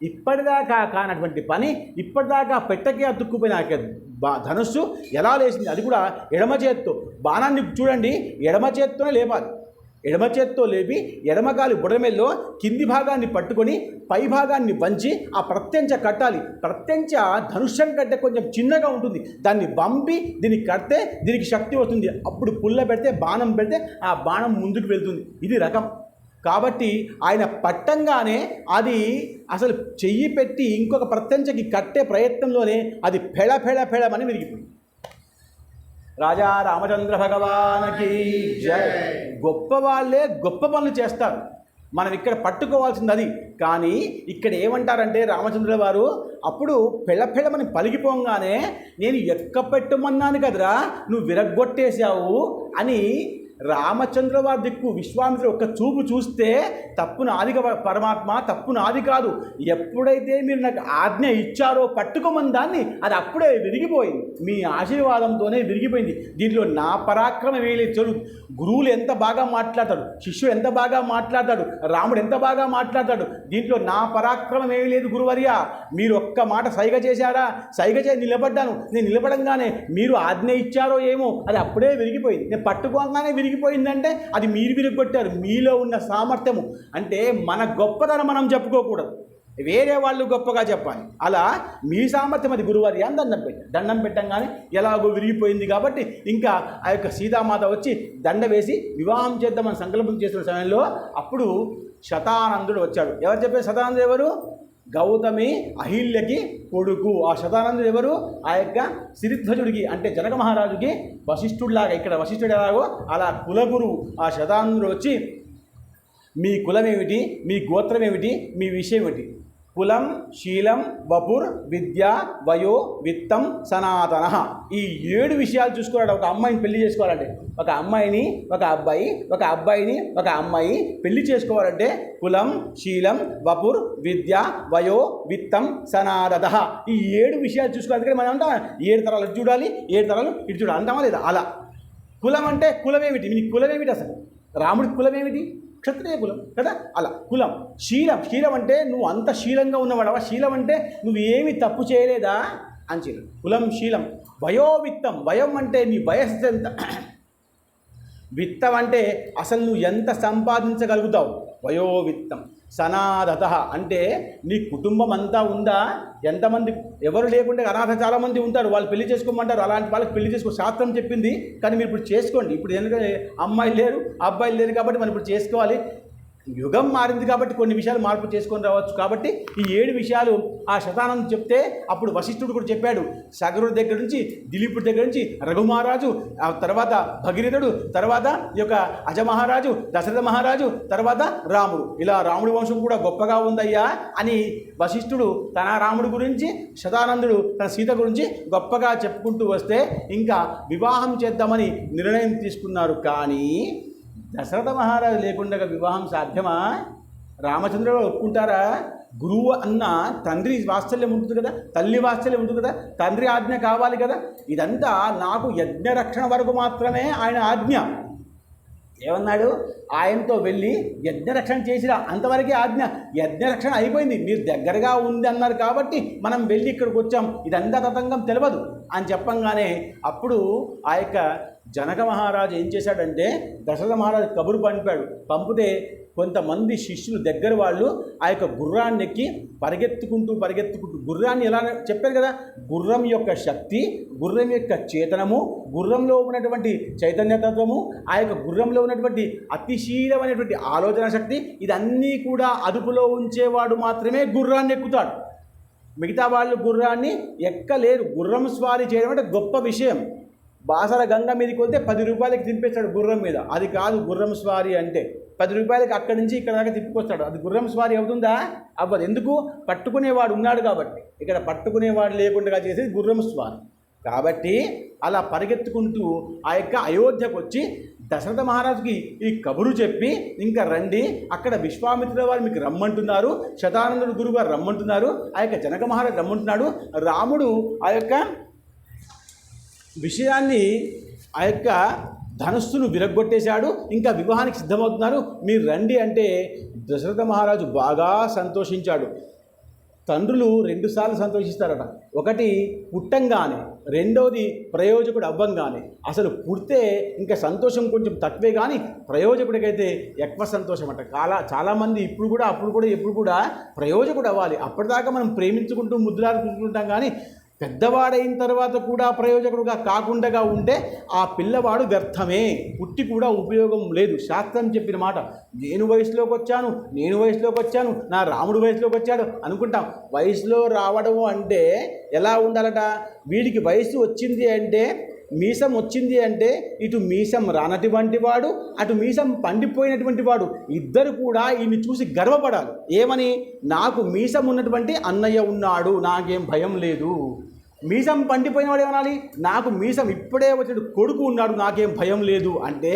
ఇప్పటిదాకా కానటువంటి పని, ఇప్పటిదాకా పెట్టకే అతుక్కుపోయిన ధనుస్సు ఎలా లేచింది, అది కూడా ఎడమ చేత్తో. బాణాన్ని చూడండి, ఎడమ చేత్తోనే లేపాలి. ఎడమ చేత్తో లేపి ఎడమగాలి బుడమెల్లో కింది భాగాన్ని పట్టుకొని పై భాగాన్ని వంచి ఆ ప్రత్యంచ కట్టాలి. ప్రత్యంచ ధనుష్యం కట్టే కొంచెం చిన్నగా ఉంటుంది. దాన్ని వంపి దీనికి కడితే దీనికి శక్తి వస్తుంది. అప్పుడు పుల్ల పెడితే, బాణం పెడితే ఆ బాణం ముందుకు వెళ్తుంది. ఇది రకం. కాబట్టి ఆయన పట్టంగానే అది అసలు చెయ్యి పెట్టి ఇంకొక ప్రత్యంచకి కట్టే ప్రయత్నంలోనే అది ఫెళమని విరిగిపోయింది. రాజా రామచంద్ర భగవానికి జై. గొప్ప వాళ్ళే గొప్ప పనులు చేస్తారు. మనం ఇక్కడ పట్టుకోవాల్సింది అది. కానీ ఇక్కడ ఏమంటారంటే రామచంద్రుల వారు అప్పుడు పెళ్ళమని పలిగిపోగానే నేను ఎక్కపెట్టమన్నాను కదరా, నువ్వు విరగ్గొట్టేశావు అని రామచంద్ర వారి దిక్కు విశ్వామిత్రుడు ఒక్క చూపు చూస్తే తప్పు నాది పరమాత్మ, తప్పు నాది కాదు, ఎప్పుడైతే మీరు నాకు ఆజ్ఞ ఇచ్చారో పట్టుకోమని దాన్ని అది అప్పుడే విరిగిపోయింది, మీ ఆశీర్వాదంతోనే విరిగిపోయింది. దీంట్లో నా పరాక్రమం వేయలేదు. చెడు గురువులు ఎంత బాగా మాట్లాడతాడు, శిష్యుడు ఎంత బాగా మాట్లాడతాడు, రాముడు ఎంత బాగా మాట్లాడతాడు, దీంట్లో నా పరాక్రమం ఏమీ లేదు గురువర్య. మీరు ఒక్క మాట సైగ చేశారా, సైగ చేసి నిలబడ్డాను. నేను నిలబడంగానే మీరు ఆజ్ఞ ఇచ్చారో ఏమో అది అప్పుడే విరిగిపోయింది. నేను పట్టుకోగానే విరిగిపోయిందంటే అది మీరు విరిగొట్టారు. మీలో ఉన్న సామర్థ్యము అంటే మన గొప్పతనం మనం చెప్పుకోకూడదు, వేరే వాళ్ళు గొప్పగా చెప్పాలి. అలా మీ సామర్థ్యం అది గురువారి అని దండం పెట్టంగానే ఎలాగో విరిగిపోయింది. కాబట్టి ఇంకా ఆ యొక్క సీతామాత వచ్చి దండ వేసి వివాహం చేద్దామని సంకల్పం చేసిన సమయంలో అప్పుడు శతానందుడు వచ్చాడు. ఎవరు చెప్పారు? శతానందుడు ఎవరు? గౌతమి అహిల్యకి కొడుకు. ఆ శతానందుడు ఎవరు? ఆ యొక్క సిరిధ్వజుడికి అంటే జనక మహారాజుకి వశిష్ఠుడిలాగా, ఇక్కడ వశిష్ఠుడు ఎలాగో అలా కులగురువు ఆ శతానందుడు వచ్చి మీ కులం ఏమిటి, మీ గోత్రం ఏమిటి, మీ విషయం ఏమిటి, కులం శీలం వపుర్ విద్య వయో విత్తం సనాతన, ఈ 7 విషయాలు చూసుకోవాలంటే ఒక అమ్మాయిని పెళ్లి చేసుకోవాలంటే, ఒక అమ్మాయిని ఒక అబ్బాయి, ఒక అబ్బాయిని ఒక అమ్మాయి పెళ్లి చేసుకోవాలంటే కులం శీలం వపుర్ విద్య వయో విత్తం సనాతన, ఈ 7 విషయాలు చూసుకోవాలి. మనం అంటాం 7 తరాలు ఇటు చూడాలి, 7 తరాలు ఇటు చూడాలి అంటామా లేదా? అలా కులం అంటే కులం ఏమిటి, మీ కులం ఏమిటి, అసలు రాముడికి కులం ఏమిటి? క్షత్రియ కులం కదా. అలా కులం. శీలం అంటే నువ్వు అంత శీలంగా ఉన్నవాడవా, శీలం అంటే నువ్వు ఏమి తప్పు చేయలేదా అని శీలం, కులం శీలం. వయోవిత్తం, వయం అంటే నీ వయస్సు ఎంత, విత్తం అంటే అసలు నువ్వు ఎంత సంపాదించగలుగుతావు, వయోవిత్తం. సనాదత అంటే నీ కుటుంబం అంతా ఉందా, ఎంతమంది, ఎవరు లేకుంటే అనాథ చాలామంది ఉంటారు, వాళ్ళు పెళ్లి చేసుకోమంటారు, అలాంటి వాళ్ళకి పెళ్లి చేసుకో శాస్త్రం చెప్పింది. కానీ మీరు ఇప్పుడు చేసుకోండి. ఇప్పుడు ఎందుకంటే అమ్మాయిలు లేరు అబ్బాయిలు లేరు కాబట్టి మనం ఇప్పుడు చేసుకోవాలి. యుగం మారింది కాబట్టి కొన్ని విషయాలు మార్పు చేసుకొని రావచ్చు. కాబట్టి ఈ 7 విషయాలు ఆ శతానందం చెప్తే అప్పుడు వశిష్ఠుడు కూడా చెప్పాడు. సగరుడి దగ్గర నుంచి, దిలీపుడి దగ్గర నుంచి, రఘుమహారాజు, ఆ తర్వాత భగీరథుడు, తర్వాత ఈ యొక్క అజమహారాజు, దశరథ మహారాజు, తర్వాత రాముడు, ఇలా రాముడి వంశం కూడా గొప్పగా ఉందయ్యా అని వశిష్ఠుడు తన రాముడి గురించి, శతానందుడు తన సీత గురించి గొప్పగా చెప్పుకుంటూ వస్తే ఇంకా వివాహం చేద్దామని నిర్ణయం తీసుకున్నారు. కానీ దశరథ మహారాజు లేకుండా వివాహం సాధ్యమా? రామచంద్రుడు ఒప్పుకుంటారా? గురువు అన్న తండ్రి వాత్సల్యం ఉంటుంది కదా, తల్లి వాత్సల్యం ఉంటుంది కదా, తండ్రి ఆజ్ఞ కావాలి కదా. ఇదంతా నాకు యజ్ఞరక్షణ వరకు మాత్రమే ఆయన ఆజ్ఞ. ఏమన్నాడు? ఆయనతో వెళ్ళి యజ్ఞరక్షణ చేసిరా, అంతవరకే ఆజ్ఞ. యజ్ఞరక్షణ అయిపోయింది, మీరు దగ్గరగా ఉంది అన్నారు కాబట్టి మనం వెళ్ళి ఇక్కడికి వచ్చాం, ఇదంతా తతంగం తెలియదు అని చెప్పంగానే అప్పుడు ఆ యొక్క జనక మహారాజు ఏం చేశాడంటే దశరథ మహారాజు కబురు పంపితే కొంతమంది శిష్యులు దగ్గర వాళ్ళు ఆ యొక్క గుర్రాన్ని ఎక్కి పరిగెత్తుకుంటూ గుర్రాన్ని ఎలా చెప్పారు కదా, గుర్రం యొక్క శక్తి, గుర్రం యొక్క చేతనము, గుర్రంలో ఉన్నటువంటి చైతన్యతత్వము, ఆ యొక్క గుర్రంలో ఉన్నటువంటి అతిశీలమైనటువంటి ఆలోచన శక్తి, ఇదన్నీ కూడా అదుపులో ఉంచేవాడు మాత్రమే గుర్రాన్ని ఎక్కుతాడు. మిగతా వాళ్ళు గుర్రాన్ని ఎక్కలేరు. గుర్రం స్వారీ చేయడం అంటే గొప్ప విషయం. బాసర గంగ మీదకి వెళ్తే 10 రూపాయలకి తింపేస్తాడు గుర్రం మీద, అది కాదు గుర్రం స్వారీ అంటే. 10 రూపాయలకి అక్కడి నుంచి ఇక్కడ దాకా తిప్పుకొస్తాడు, అది గుర్రం స్వారీ అవుతుందా? అవ్వదు. ఎందుకు? పట్టుకునేవాడు ఉన్నాడు కాబట్టి. ఇక్కడ పట్టుకునేవాడు లేకుండా చేసేది గుర్రం స్వారీ. కాబట్టి అలా పరిగెత్తుకుంటూ ఆ యొక్క అయోధ్యకు వచ్చి దశరథ మహారాజుకి ఈ కబురు చెప్పి ఇంకా రండి, అక్కడ విశ్వామిత్రుల వారు మీకు రమ్మంటున్నారు, శతానందుడు గురువు గారు రమ్మంటున్నారు, ఆ యొక్క జనక మహారాజు రమ్మంటున్నాడు. రాముడు ఆ యొక్క విషయాన్ని, ఆ యొక్క ధనుస్సును విరగ్గొట్టేశాడు, ఇంకా వివాహానికి సిద్ధమవుతున్నారు, మీరు రండి అంటే దశరథ మహారాజు బాగా సంతోషించాడు. తండ్రులు 2 సార్లు సంతోషిస్తారట. ఒకటి పుట్టంగానే, రెండవది ప్రయోజకుడు అవ్వంగానే. అసలు పుడితే ఇంకా సంతోషం కొంచెం తక్కువే, కానీ ప్రయోజకుడికైతే ఎక్కువ సంతోషం అంట. చాలామంది ఇప్పుడు కూడా అప్పుడు కూడా ఎప్పుడు కూడా ప్రయోజకుడు అవ్వాలి. అప్పటిదాకా మనం ప్రేమించుకుంటూ ముద్దులాడుకుంటుంటాం, కానీ పెద్దవాడైన తర్వాత కూడా ప్రయోజకుడుగా కాకుండా ఉంటే ఆ పిల్లవాడు వ్యర్థమే, పుట్టి కూడా ఉపయోగం లేదు. శాస్త్రం చెప్పిన మాట. నేను వయసులోకి వచ్చాను, నా రాముడు వయసులోకి వచ్చాడు అనుకుంటాం. వయసులో రావడం అంటే ఎలా ఉండాలట? వీడికి వయసు వచ్చింది అంటే మీసం వచ్చింది అంటే ఇటు మీసం రానటువంటి వాడు, అటు మీసం పండిపోయినటువంటి వాడు ఇద్దరు కూడా ఈయన్ని చూసి గర్వపడాలి. ఏమని? నాకు మీసం ఉన్నటువంటి అన్నయ్య ఉన్నాడు, నాకేం భయం లేదు. మీసం పండిపోయిన వాడు ఏమనాలి? నాకు మీసం ఇప్పుడే వచ్చిన కొడుకు ఉన్నాడు, నాకేం భయం లేదు. అంటే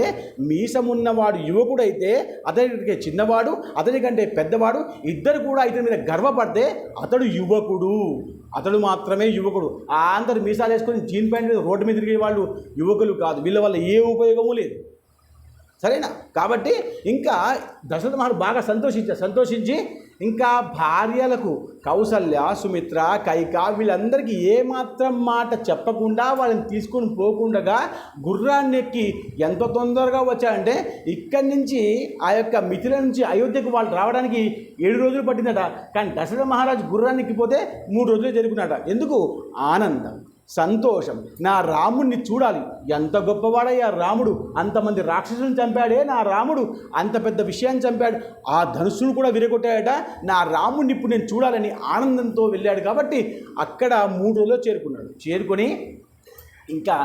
మీసం ఉన్నవాడు యువకుడైతే అతనికి చిన్నవాడు, అతనికంటే పెద్దవాడు ఇద్దరు కూడా ఇతని మీద గర్వపడితే అతడు యువకుడు, అతడు మాత్రమే యువకుడు. అందరు మీసాలు వేసుకొని జీన్ ప్యాంట్ మీద రోడ్డు మీద తిరిగే వాళ్ళు యువకులు కాదు. వీళ్ళ వల్ల ఏ ఉపయోగము లేదు. సరేనా? కాబట్టి ఇంకా దశరథ మహారాజు బాగా సంతోషించి ఇంకా భార్యలకు కౌసల్య, సుమిత్ర, కైక వీళ్ళందరికీ ఏమాత్రం మాట చెప్పకుండా వాళ్ళని తీసుకొని పోకుండా గుర్రాన్ని ఎక్కి ఎంత తొందరగా వచ్చాయంటే ఇక్కడి నుంచి ఆ యొక్క మిథిల నుంచి అయోధ్యకు వాళ్ళు రావడానికి 7 రోజులు పట్టిందట. కానీ దశరథ మహారాజు గుర్రాన్ని ఎక్కిపోతే 3 రోజులే జరుగుతున్నట. ఎందుకు? ఆనందం, సంతోషం. నా రాముడిని చూడాలి, ఎంత గొప్పవాడయ్యా రాముడు, అంతమంది రాక్షసులను చంపాడే నా రాముడు, అంత పెద్ద విషయాన్ని చంపాడు, ఆ ధనుస్సును కూడా విరగొట్టాడట, నా రాముడిని ఇప్పుడు నేను చూడాలని ఆనందంతో వెళ్ళాడు. కాబట్టి అక్కడ 3 రోజుల్లో చేరుకొని ఇంకా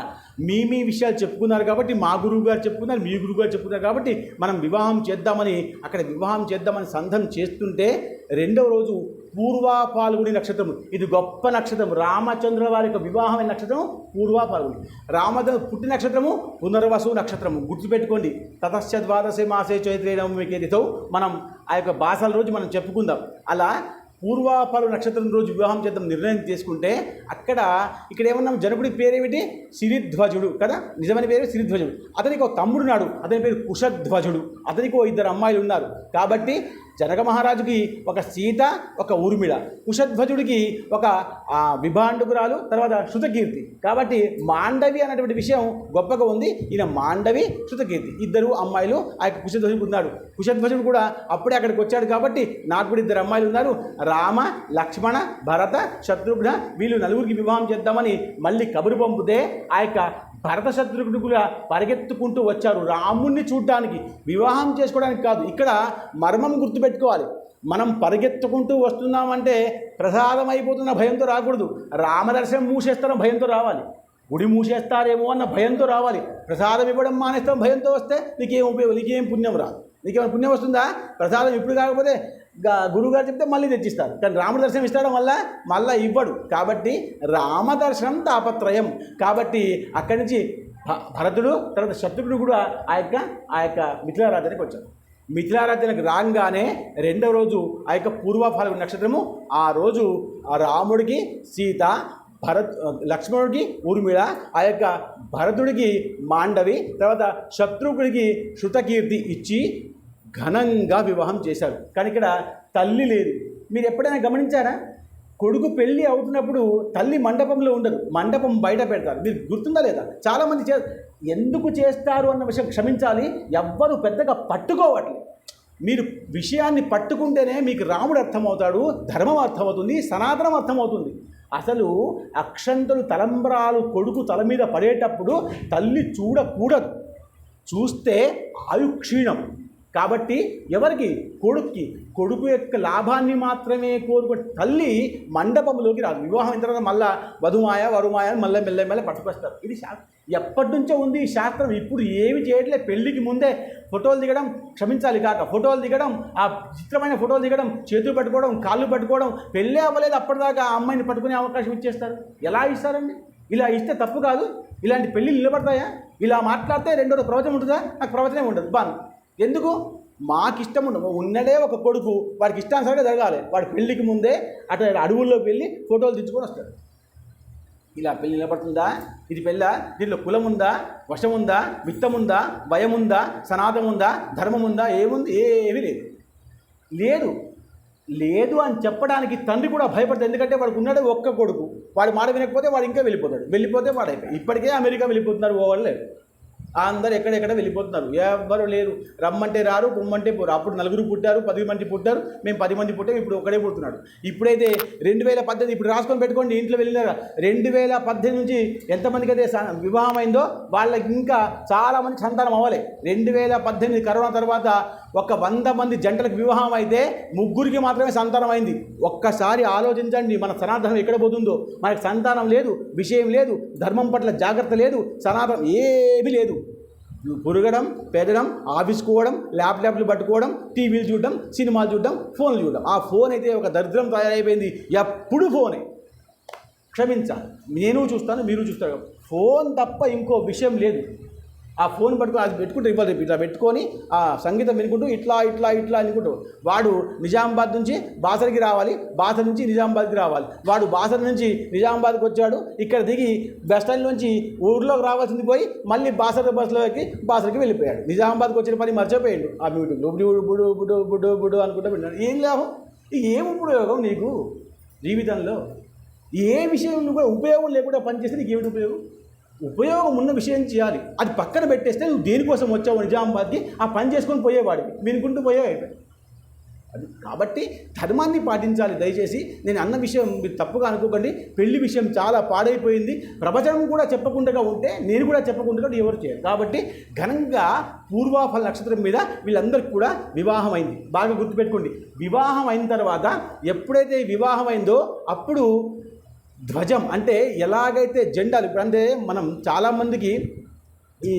మీ విషయాలు చెప్పుకున్నారు కాబట్టి మా గురువు గారు చెప్పుకున్నారు, మీ గురువు గారు చెప్పుకున్నారు కాబట్టి మనం వివాహం చేద్దామని అక్కడ వివాహం చేద్దామని సంధం చేస్తుంటే 2వ రోజు పూర్వా పాల్గొని నక్షత్రం. ఇది గొప్ప నక్షత్రం. రామచంద్ర వారి యొక్క వివాహమైన నక్షత్రం పూర్వా పాల్గొని. రామచంద్ర పుట్టిన నక్షత్రము పునర్వసు నక్షత్రము. గుర్తుపెట్టుకోండి. తతశ్చ ద్వాదశే మాసే చైత్రే నవమికే తిథౌ. మనం ఆ యొక్క భాషల రోజు మనం చెప్పుకుందాం. అలా పూర్వాపాలు నక్షత్రం రోజు వివాహం చేద్దాం నిర్ణయం తీసుకుంటే ఇక్కడ ఏమన్నాం? జనకుడి పేరేమిటి? సిరిధ్వజుడు కదా, నిజమైన పేరు సిరిధ్వజుడు. అతనికి ఒక తమ్ముడున్నాడు, అతని పేరు కుశధ్వజుడు. అతనికి 2 అమ్మాయిలు ఉన్నారు. కాబట్టి జనక మహారాజుకి ఒక సీత, ఒక ఊర్మిళ. కుశధ్వజుడికి ఒక విభాండుకురాలు, తర్వాత శృతకీర్తి. కాబట్టి మాండవి అనేటువంటి విషయం గొప్పగా ఉంది. ఈయన మాండవి, శృతకీర్తి 2 అమ్మాయిలు ఆ యొక్క కుశధ్వజుడికి ఉన్నారు. కుశధ్వజుడు కూడా అప్పుడే అక్కడికి వచ్చాడు కాబట్టి నాకు కూడా 2 అమ్మాయిలు ఉన్నారు. రామ, లక్ష్మణ, భరత, శత్రుఘ్న వీళ్ళు 4గురికి వివాహం చేద్దామని మళ్ళీ కబురు పంపితే ఆ యొక్క భరత శత్రుఘ్నుడు కూడా పరిగెత్తుకుంటూ వచ్చారు రాముణ్ణి చూడడానికి, వివాహం చేసుకోవడానికి కాదు. ఇక్కడ మర్మం గుర్తుపెట్టుకోవాలి. మనం పరిగెత్తుకుంటూ వస్తున్నామంటే ప్రసాదం అయిపోతున్న భయంతో రాకూడదు. రామదర్శనం మూసేస్తారో భయంతో రావాలి, గుడి మూసేస్తారేమో అన్న భయంతో రావాలి. ప్రసాదం ఇవ్వడం మానేస్తాం భయంతో వస్తే నీకేం ఉపయోగం, నీకేం పుణ్యం రాదు. నీకేమైనా పుణ్యం వస్తుందా? ప్రసాదం ఇప్పుడు కాకపోతే గురువుగారు చెప్తే మళ్ళీ తెచ్చిస్తారు. కానీ రాముడి దర్శనం ఇస్తాడం వల్ల మళ్ళీ ఇవ్వడు. కాబట్టి రామదర్శనం తాపత్రయం. కాబట్టి అక్కడి నుంచి భరతుడు, తర్వాత శత్రుఘ్నుడు కూడా ఆ యొక్క మిథిలారాజ్యానికి వచ్చారు. మిథిలారాజ్యానికి రాగానే 2వ రోజు ఆ యొక్క పూర్వఫాల్గుణ నక్షత్రము. ఆ రోజు రాముడికి సీత, లక్ష్మణుడికి ఊర్మిళ, ఆ యొక్క భరతుడికి మాండవి, తర్వాత శత్రుఘ్నుడికి శృతకీర్తి ఇచ్చి ఘనంగా వివాహం చేశారు. కానీ ఇక్కడ తల్లి లేదు. మీరు ఎప్పుడైనా గమనించారా? కొడుకు పెళ్ళి అవుతున్నప్పుడు తల్లి మండపంలో ఉండదు, మండపం బయట పెడతారు. మీరు గుర్తుందా లేదా? చాలామంది ఎందుకు చేస్తారు అన్న విషయం క్షమించాలి, ఎవ్వరు పెద్దగా పట్టుకోవట్లేదు. మీరు విషయాన్ని పట్టుకుంటేనే మీకు రాముడు అర్థమవుతాడు, ధర్మం అర్థమవుతుంది, సనాతనం అర్థమవుతుంది. అసలు అక్షంతలు తలంబ్రాలు కొడుకు తల మీద పడేటప్పుడు తల్లి చూడకూడదు, చూస్తే ఆయుక్షీణం. కాబట్టి ఎవరికి? కొడుకు యొక్క లాభాన్ని మాత్రమే కోరుకునే తల్లి మండపంలోకి రాదు. వివాహం అయిన తర్వాత మళ్ళీ వధుమాయ వరుమాయ అని మెల్ల పట్టుకొస్తారు. ఇది ఎప్పటి నుంచో ఉంది ఈ శాస్త్రం. ఇప్పుడు ఏమి చేయట్లేదు. పెళ్లికి ముందే ఫోటోలు దిగడం, క్షమించాలి కాక ఫోటోలు దిగడం, ఆ చిత్రమైన ఫోటోలు దిగడం, చేతులు పట్టుకోవడం, కాళ్ళు పట్టుకోవడం. పెళ్ళే అవ్వలేదు అప్పటిదాకా ఆ అమ్మాయిని పట్టుకునే అవకాశం ఇచ్చేస్తారు. ఎలా ఇస్తారండి? ఇలా ఇస్తే తప్పు కాదు. ఇలాంటి పెళ్ళిళ్ళు నిలబడతాయా? ఇలా మాట్లాడితే 2వ రోజు ప్రవచనం ఉంటుందా? నాకు ప్రవచనం ఉండదు. బాను ఎందుకు? మాకు ఇష్టం ఉండదు. ఉన్నడే ఒక కొడుకు, వాడికి ఇష్టానుసారంగా జరగాలి. వాడి పెళ్ళికి ముందే అటు అడవుల్లోకి వెళ్ళి ఫోటోలు తెచ్చుకొని వస్తాడు. ఇలా పెళ్ళి నిలబడుతుందా? ఇది పెళ్ళా? దీంట్లో కులం ఉందా, వశం ఉందా, విత్తం ఉందా, భయం ఉందా, సనాతనం ఉందా, ధర్మం ఉందా? ఏముంది? ఏమీ లేదు లేదు అని చెప్పడానికి తండ్రి కూడా భయపడతాడు. ఎందుకంటే వాడికి ఉన్నాడే ఒక్క కొడుకు. వాడు మాట వినకపోతే వాడు ఇంకా వెళ్ళిపోతే వాడు అయిపోయి. ఇప్పటికే అమెరికా వెళ్ళిపోతున్నారు, ఓవాళ్ళు లేరు. అందరు ఎక్కడెక్కడ వెళ్ళిపోతున్నారు. ఎవ్వరు లేరు. రమ్మంటే రారు, పొమ్మంటే పోరు. అప్పుడు 4 పుట్టారు, 10 మంది పుట్టారు. మేము 10 మంది పుట్టాం, ఇప్పుడు ఒకడే పుడుతున్నాడు. ఇప్పుడైతే 2018 ఇప్పుడు రాసుకొని పెట్టుకోండి. ఇంట్లో వెళ్ళినారా 2018 నుంచి ఎంతమందికి అయితే వివాహం అయిందో వాళ్ళకి ఇంకా చాలామంది సంతానం అవ్వలే. 2018 కరోనా తర్వాత ఒక 100 మంది జంటలకు వివాహం అయితే 3 మాత్రమే సంతానం అయింది. ఒక్కసారి ఆలోచించండి, మన సనాతనం ఎక్కడ పోతుందో. మనకు సంతానం లేదు, విషయం లేదు, ధర్మం పట్ల జాగ్రత్త లేదు, సనాతనం ఏమీ లేదు. పురగడం, పెరగడం, ఆఫీస్కోవడం, ల్యాప్టాప్లు పట్టుకోవడం, టీవీలు చూడడం, సినిమాలు చూడడం, ఫోన్లు చూడడం. ఆ ఫోన్ అయితే ఒక దరిద్రం తయారైపోయింది. ఎప్పుడు ఫోనే. క్షమించాలి, నేను చూస్తాను, మీరు చూస్తారు. ఫోన్ తప్ప ఇంకో విషయం లేదు. ఆ ఫోన్ పట్టుకొని అది పెట్టుకుంటూ ఇవ్వాలి, ఇట్లా పెట్టుకొని ఆ సంగీతం వినుకుంటూ ఇట్లా ఇట్లా ఇట్లా అనుకుంటూ వాడు నిజామాబాద్ నుంచి బాసర్కి రావాలి, బాసర్ నుంచి నిజామాబాద్కి రావాలి. వాడు బాసర్ నుంచి నిజామాబాద్కి వచ్చాడు, ఇక్కడ దిగి బస్ స్టాండ్ నుంచి ఊర్లోకి రావాల్సింది పోయి మళ్ళీ బాసర్ బస్సులో ఎక్కి బాసర్కి వెళ్ళిపోయాడు. నిజామాబాద్కి వచ్చిన పని మర్చిపోయాడు. ఆ మీటింగ్లో బుడు బుడు బుడు బుడు బుడు అనుకుంటూ విన్నాడు. ఏం లాభం? ఏం ఉపయోగం నీకు జీవితంలో? ఏ విషయం నువ్వు ఉపయోగం లేకుండా పనిచేస్తే నీకు ఏమిటి ఉపయోగం? ఉపయోగం ఉన్న విషయం చేయాలి. అది పక్కన పెట్టేస్తే నువ్వు దేనికోసం వచ్చావు నిజామాబాద్కి, ఆ పని చేసుకొని పోయేవాడికి వినుకుంటూ పోయేవాడు. అది కాబట్టి ధర్మాన్ని పాటించాలి. దయచేసి నేను అన్న విషయం మీరు తప్పుగా అనుకోకండి. పెళ్లి విషయం చాలా పాడైపోయింది. ప్రవచనం కూడా చెప్పకుండా ఉంటే నేను కూడా చెప్పకుండా ఎవరు చేయరు. కాబట్టి ఘనంగా పూర్వాఫల నక్షత్రం మీద వీళ్ళందరికీ కూడా వివాహం అయింది. బాగా గుర్తుపెట్టుకోండి, వివాహం అయిన తర్వాత ఎప్పుడైతే వివాహం అయిందో అప్పుడు ధ్వజం అంటే ఎలాగైతే జెండాలు, ఇప్పుడు అంటే మనం చాలామందికి ఈ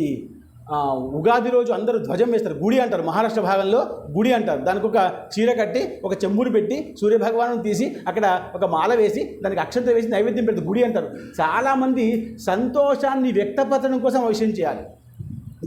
ఉగాది రోజు అందరూ ధ్వజం వేస్తారు. గుడి అంటారు, మహారాష్ట్ర భాగంలో గుడి అంటారు. దానికి ఒక చీర కట్టి ఒక చెంబుని పెట్టి సూర్యభగవాను తీసి అక్కడ ఒక మాల వేసి దానికి అక్షంత వేసి నైవేద్యం పెడతారు, గుడి అంటారు. చాలామంది సంతోషాన్ని వ్యక్తపరచడం కోసం ఆ విషయం చేయాలి.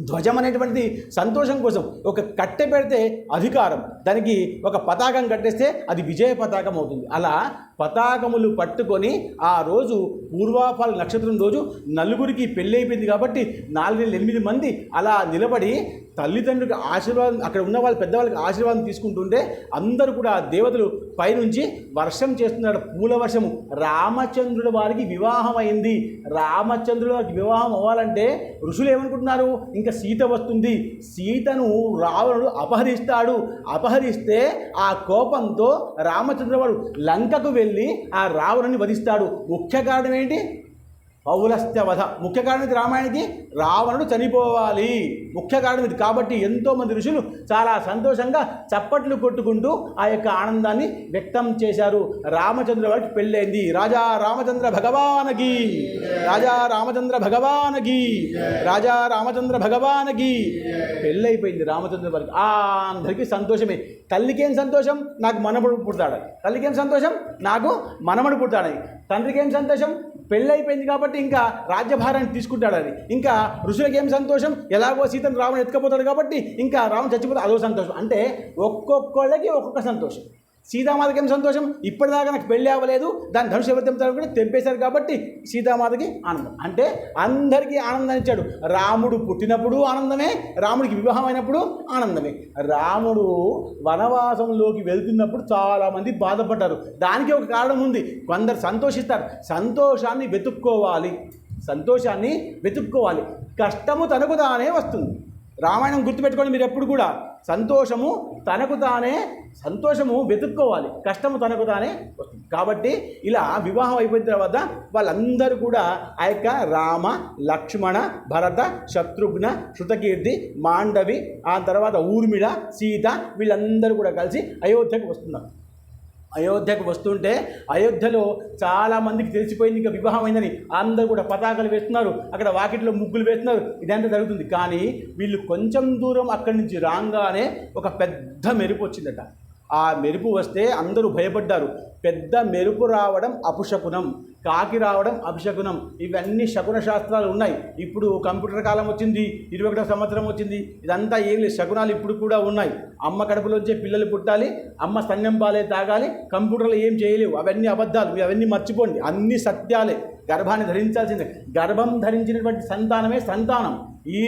ధ్వజం అనేటువంటిది సంతోషం కోసం. ఒక కట్టె పెడితే అధికారం, దానికి ఒక పతాకం కట్టేస్తే అది విజయ పతాకం అవుతుంది. అలా పతాకములు పట్టుకొని ఆ రోజు పూర్వాఫల నక్షత్రం రోజు నలుగురికి పెళ్ళి అయిపోయింది కాబట్టి 4-8 మంది అలా నిలబడి తల్లిదండ్రులకు ఆశీర్వాదం, అక్కడ ఉన్న వాళ్ళ పెద్దవాళ్ళకి ఆశీర్వాదం తీసుకుంటుంటే అందరూ కూడా దేవతలు పైనుంచి వర్షం చేస్తున్నాడు, పూల వర్షము. రామచంద్రుల వారికి వివాహం అయింది. రామచంద్రుల వారికి వివాహం అవ్వాలంటే ఋషులు ఏమనుకుంటున్నారు, ఇంకా సీత వస్తుంది, సీతను రావణుడు అపహరిస్తాడు. అపహరిస్తే ఆ కోపంతో రామచంద్రుల వాడు లంకకు వెళ్ళి ఆ రావణుని వధిస్తాడు. ముఖ్య కారణం ఏంటి? పౌలస్త్య వధ. ముఖ్య కారణం ఇది. రామాయణకి రావణుడు చనిపోవాలి, ముఖ్య కారణం ఇది. కాబట్టి ఎంతోమంది ఋషులు చాలా సంతోషంగా చప్పట్లు కొట్టుకుంటూ ఆ యొక్క ఆనందాన్ని వ్యక్తం చేశారు. రామచంద్ర వారికి పెళ్ళైంది. రాజా రామచంద్ర భగవానకి, రాజా రామచంద్ర భగవానకి, రాజా రామచంద్ర భగవానకి. పెళ్ళైపోయింది రామచంద్ర వారికి. అందరికీ సంతోషమే. తల్లికేం సంతోషం, నాకు మనమడు పుడతాడని. తల్లికేం సంతోషం, నాకు మనమడు పుడతాడని. తండ్రికి ఏం సంతోషం, పెళ్ళైపోయింది కాబట్టి ఇంకా రాజ్యభారాన్ని తీసుకుంటాడని. ఇంకా ఋషులకి ఏం సంతోషం, ఎలాగో సీతను రావణుడు ఎత్తుకపోతాడు కాబట్టి ఇంకా రావణుడు చచ్చిపోతే అదో సంతోషం. అంటే ఒక్కొక్కళ్ళకి ఒక్కొక్క సంతోషం. సీతామాతకి ఏం సంతోషం, ఇప్పటిదాకా నాకు పెళ్ళి అవ్వలేదు, దాని ధనుషు ఎవరు తెంపుతారు కూడా తెంపేశారు కాబట్టి సీతామాతకి ఆనందం. అంటే అందరికీ ఆనందాన్ని ఇచ్చాడు. రాముడు పుట్టినప్పుడు ఆనందమే, రాముడికి వివాహం అయినప్పుడు ఆనందమే. రాముడు వనవాసంలోకి వెళ్తున్నప్పుడు చాలామంది బాధపడ్డారు. దానికి ఒక కారణం ఉంది. కొందరు సంతోషిస్తారు. సంతోషాన్ని వెతుక్కోవాలి, సంతోషాన్ని వెతుక్కోవాలి. కష్టము తనకు తానే వస్తుంది. రామాయణం గుర్తుపెట్టుకోండి మీరు ఎప్పుడు కూడా. సంతోషము తనకు తానే, సంతోషము వెతుక్కోవాలి, కష్టము తనకు తానే వస్తుంది. కాబట్టి ఇలా వివాహం అయిపోయిన తర్వాత వాళ్ళందరూ కూడా ఆ యొక్క రామ, లక్ష్మణ, భరత, శత్రుఘ్న, శృతకీర్తి, మాండవి, ఆ తర్వాత ఊర్మిళ, సీత వీళ్ళందరూ కూడా కలిసి అయోధ్యకు వస్తున్నారు. అయోధ్యకు వస్తుంటే అయోధ్యలో చాలామందికి తెలిసిపోయింది ఇంకా వివాహం అయిందని. అందరూ కూడా పతాకాలు వేస్తున్నారు, అక్కడ వాకిట్లో ముగ్గులు వేస్తున్నారు, ఇదంతా జరుగుతుంది. కానీ వీళ్ళు కొంచెం దూరం అక్కడి నుంచి రాగానే ఒక పెద్ద మెరుపు వచ్చిందట. ఆ మెరుపు వస్తే అందరూ భయపడ్డారు. పెద్ద మెరుపు రావడం అపశకునం, కాకి రావడం అపశకునం. ఇవన్నీ శకున శాస్త్రాలు ఉన్నాయి. ఇప్పుడు కంప్యూటర్ కాలం వచ్చింది, 21వ సంవత్సరం వచ్చింది. ఇదంతా ఏం లేదు, శకునాలు ఇప్పుడు కూడా ఉన్నాయి. అమ్మ కడుపులోంచే పిల్లలు పుట్టాలి, అమ్మ స్తన్యం పాలే తాగాలి, కంప్యూటర్లు ఏం చేయలేవు. అవన్నీ అబద్ధాలు, మీరు అవన్నీ మర్చిపోండి. అన్ని సత్యాలే. గర్భాన్ని ధరించాల్సిందే. గర్భం ధరించినటువంటి సంతానమే సంతానం. ఈ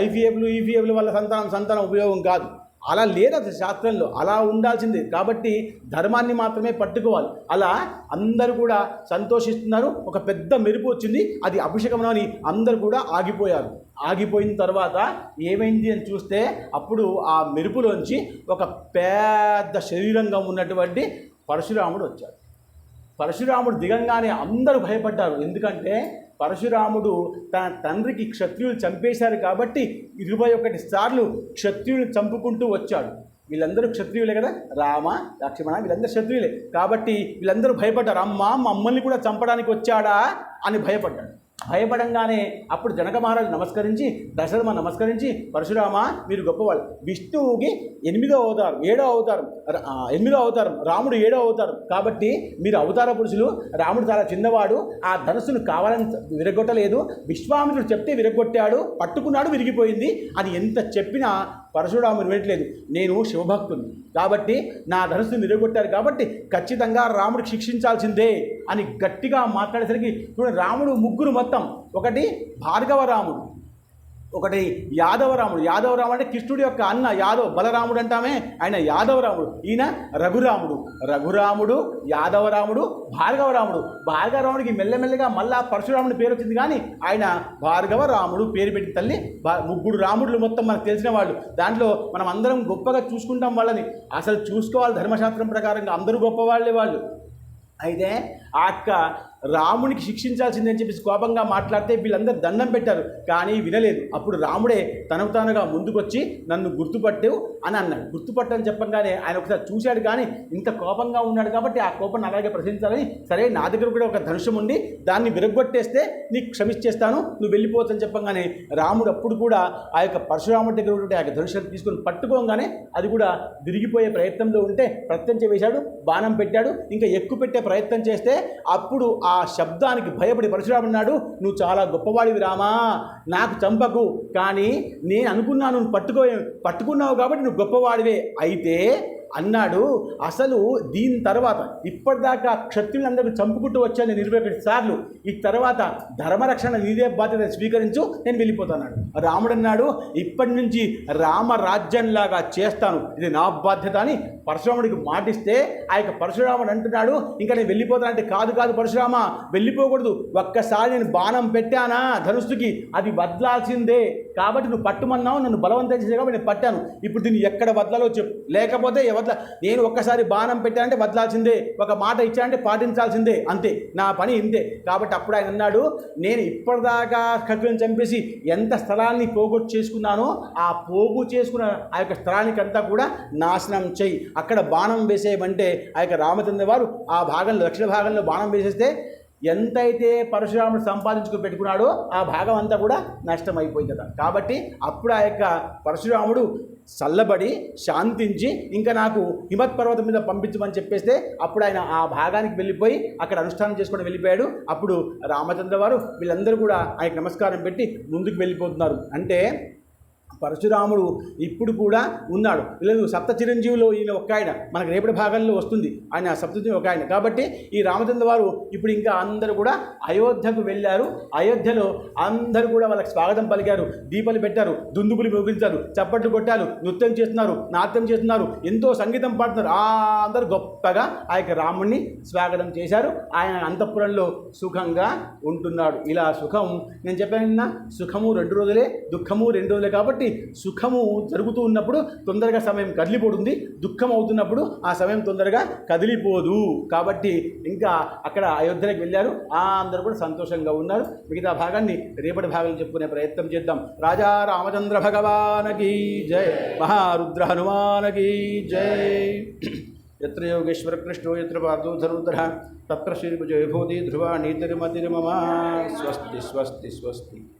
ఈఫీఎఫ్లు వల్ల సంతానం ఉపయోగం కాదు. అలా లేదు అసలు శాస్త్రంలో, అలా ఉండాల్సిందే. కాబట్టి ధర్మాన్ని మాత్రమే పట్టుకోవాలి. అలా అందరూ కూడా సంతోషిస్తున్నారు. ఒక పెద్ద మెరుపు వచ్చింది, అది అభిషేకం అని అందరూ కూడా ఆగిపోయారు. ఆగిపోయిన తర్వాత ఏమైంది అని చూస్తే అప్పుడు ఆ మెరుపులోంచి ఒక పెద్ద శరీరంగా ఉన్నటువంటి పరశురాముడు వచ్చాడు. పరశురాముడు దిగంగానే అందరూ భయపడ్డారు. ఎందుకంటే పరశురాముడు తన తండ్రికి క్షత్రియులు చంపేశారు కాబట్టి 21 సార్లు క్షత్రియులు చంపుకుంటూ వచ్చాడు. వీళ్ళందరూ క్షత్రియులే కదా, రామ లక్ష్మణ వీళ్ళందరూ క్షత్రియులే కాబట్టి వీళ్ళందరూ భయపడ్డారు. అమ్మ మమ్మల్ని కూడా చంపడానికి వచ్చాడా అని భయపడ్డాడు. భయపడంగానే అప్పుడు జనక మహారాజు నమస్కరించి, దశరథ నమస్కరించి, పరశురామ మీరు గొప్పవాళ్ళు, విష్ణువుకి 8వ అవతారం 7వ అవతారం 8వ అవతారం, రాముడు 7వ అవతారం కాబట్టి మీరు అవతార పురుషులు. రాముడు చాలా చిన్నవాడు, ఆ ధనుస్సును కావాలని విరగొట్టలేదు, విశ్వామిత్రుడు చెప్తే విరగొట్టాడు, పట్టుకున్నాడు విరిగిపోయింది. అది ఎంత చెప్పినా పరశురాముడు వినట్లేదు. నేను శివభక్తుని కాబట్టి నా ధనుస్సును విరగొట్టారు కాబట్టి ఖచ్చితంగా రాముడికి శిక్షించాల్సిందే అని గట్టిగా మాట్లాడేసరికి చూడండి, రాముడు ముగ్గురు మొత్తం, ఒకటి భార్గవ రాముడు, ఒకటి యాదవరాముడు. యాదవరాముడు అంటే కృష్ణుడి యొక్క అన్న యాదవ్, బలరాముడు అంటామే ఆయన యాదవరాముడు. ఈయన రఘురాముడు యాదవరాముడు భార్గవరాముడు. భార్గవరాముడికి మెల్లమెల్లగా మళ్ళా పరశురాముడి పేరు వచ్చింది, కానీ ఆయన భార్గవరాముడు పేరు పెట్టి తల్లి. ముగ్గురు రాముడులు మొత్తం మనకు తెలిసిన వాళ్ళు. దాంట్లో మనం అందరం గొప్పగా చూసుకుంటాం వాళ్ళని. అసలు చూసుకోవాలి, ధర్మశాస్త్రం ప్రకారంగా అందరూ గొప్పవాళ్ళే వాళ్ళు. అయితే ఆ అక్క రామునికి శిక్షించాల్సిందని చెప్పేసి కోపంగా మాట్లాడితే వీళ్ళందరూ దండం పెట్టారు, కానీ వినలేదు. అప్పుడు రాముడే తనకు తానుగా ముందుకొచ్చి నన్ను గుర్తుపట్టు అని అన్నాడు. గుర్తుపట్టని చెప్పగానే ఆయన ఒకసారి చూశాడు, కానీ ఇంత కోపంగా ఉన్నాడు కాబట్టి ఆ కోపాన్ని అలాగే ప్రశ్నించాలని, సరే నా దగ్గర కూడా ఒక ధనుషం ఉండి దాన్ని విరగొట్టేస్తే నీకు క్షమించేస్తాను, నువ్వు వెళ్ళిపోవచ్చని చెప్పగానే రాముడు అప్పుడు కూడా ఆ యొక్క పరశురాముడి దగ్గర ఉంటే ఆ యొక్క ధనుషాన్ని తీసుకొని పట్టుకోగానే అది కూడా విరిగిపోయే ప్రయత్నంలో ఉంటే ప్రత్యంచ వేశాడు, బాణం పెట్టాడు. ఇంకా ఎక్కువ పెట్టే ప్రయత్నం చేస్తే అప్పుడు ఆ శబ్దానికి భయపడి పరశురాముడు అన్నాడు, నువ్వు చాలా గొప్పవాడివి రామా, నాకు చంపకు, కానీ నేను అనుకున్నాను నువ్వు పట్టుకున్నావు కాబట్టి నువ్వు గొప్పవాడివే. అయితే అన్నాడు, అసలు దీని తర్వాత ఇప్పటిదాకా క్షత్రియులందరూ చంపుకుంటూ వచ్చాను 21 సార్లు, ఈ తర్వాత ధర్మరక్షణ నీదే బాధ్యత స్వీకరించు, నేను వెళ్ళిపోతాను. రాముడు అన్నాడు, ఇప్పటి నుంచి రామరాజ్యంలాగా చేస్తాను, ఇది నా బాధ్యత అని పరశురాముడికి మాటిస్తే ఆ యొక్క పరశురాముడు అంటున్నాడు, ఇంకా నేను వెళ్ళిపోతానంటే కాదు పరశురామ వెళ్ళిపోకూడదు, ఒక్కసారి నేను బాణం పెట్టానా ధనుస్సుకి అది వదలాల్సిందే, కాబట్టి నువ్వు పట్టుమన్నావు, నన్ను బలవంతం చేసే కాబట్టి నేను పట్టాను, ఇప్పుడు దీన్ని ఎక్కడ వదలాలో చెప్పు, లేకపోతే నేను ఒక్కసారి బాణం పెట్టానంటే వదలాల్సిందే, ఒక మాట ఇచ్చానంటే పాటించాల్సిందే, అంతే నా పని ఇంతే. కాబట్టి అప్పుడు ఆయన అన్నాడు, నేను ఇప్పటిదాకా క్షత్రులను చంపేసి ఎంత స్థలాన్ని పోగొట్టు చేసుకున్నానో ఆ పోగు చేసుకున్న ఆ యొక్క స్థలానికంతా కూడా నాశనం చెయ్యి, అక్కడ బాణం వేసేయమంటే ఆ యొక్క రామచంద్ర వారు ఆ భాగంలో దక్షిణ భాగంలో బాణం వేసేస్తే ఎంతైతే పరశురాముడు సంపాదించుకు పెట్టుకున్నాడో ఆ భాగం అంతా కూడా నష్టమైపోయింది కదా. కాబట్టి అప్పుడు ఆ యొక్క పరశురాముడు చల్లబడి శాంతించి ఇంకా నాకు హిమత్ పర్వతం మీద పంపించమని చెప్పేస్తే అప్పుడు ఆయన ఆ భాగానికి వెళ్ళిపోయి అక్కడ అనుష్ఠానం చేసుకొని వెళ్ళిపోయాడు. అప్పుడు రామచంద్ర వారు వీళ్ళందరూ కూడా ఆయనకు నమస్కారం పెట్టి ముందుకు వెళ్ళిపోతున్నారు. అంటే పరశురాముడు ఇప్పుడు కూడా ఉన్నాడు. లేదు సప్త చిరంజీవులు ఈయన ఒక ఆయన, మనకు రేపటి భాగంలో వస్తుంది ఆయన సప్తచిరంజీవి ఒక ఆయన. కాబట్టి ఈ రామచంద్ర వారు ఇప్పుడు ఇంకా అందరూ కూడా అయోధ్యకు వెళ్ళారు. అయోధ్యలో అందరూ కూడా వాళ్ళకి స్వాగతం పలికారు, దీపాలు పెట్టారు, దుందుబులు మోగించారు, చప్పట్లు కొట్టారు, నృత్యం చేస్తున్నారు, నాట్యం చేస్తున్నారు, ఎంతో సంగీతం పాడుతున్నారు. అందరూ గొప్పగా ఆ యొక్క రాముడిని స్వాగతం చేశారు. ఆయన అంతఃపురంలో సుఖంగా ఉంటున్నాడు. ఇలా సుఖం నేను చెప్పాను, సుఖము 2 రోజులే, దుఃఖము 2 రోజులే. కాబట్టి సుఖము జరుగుతూ ఉన్నప్పుడు తొందరగా సమయం కదిలిపోతుంది, దుఃఖం అవుతున్నప్పుడు ఆ సమయం తొందరగా కదిలిపోదు. కాబట్టి ఇంకా అక్కడ అయోధ్యకి వెళ్ళారు, అందరూ కూడా సంతోషంగా ఉన్నారు. మిగతా భాగాన్ని రేపటి భాగం చెప్పుకునే ప్రయత్నం చేద్దాం. రాజా రామచంద్ర భగవానకి జై, మహారుద్ర హనుమానకి జై. ఎత్ర యోగేశ్వర కృష్ణో ఎత్ర పార్థో ధనుర్ధర తత్ర శ్రీభుజ విభూతి ధ్రువ నీతిర్మతిర్మమ. స్వస్తి స్వస్తి స్వస్తి.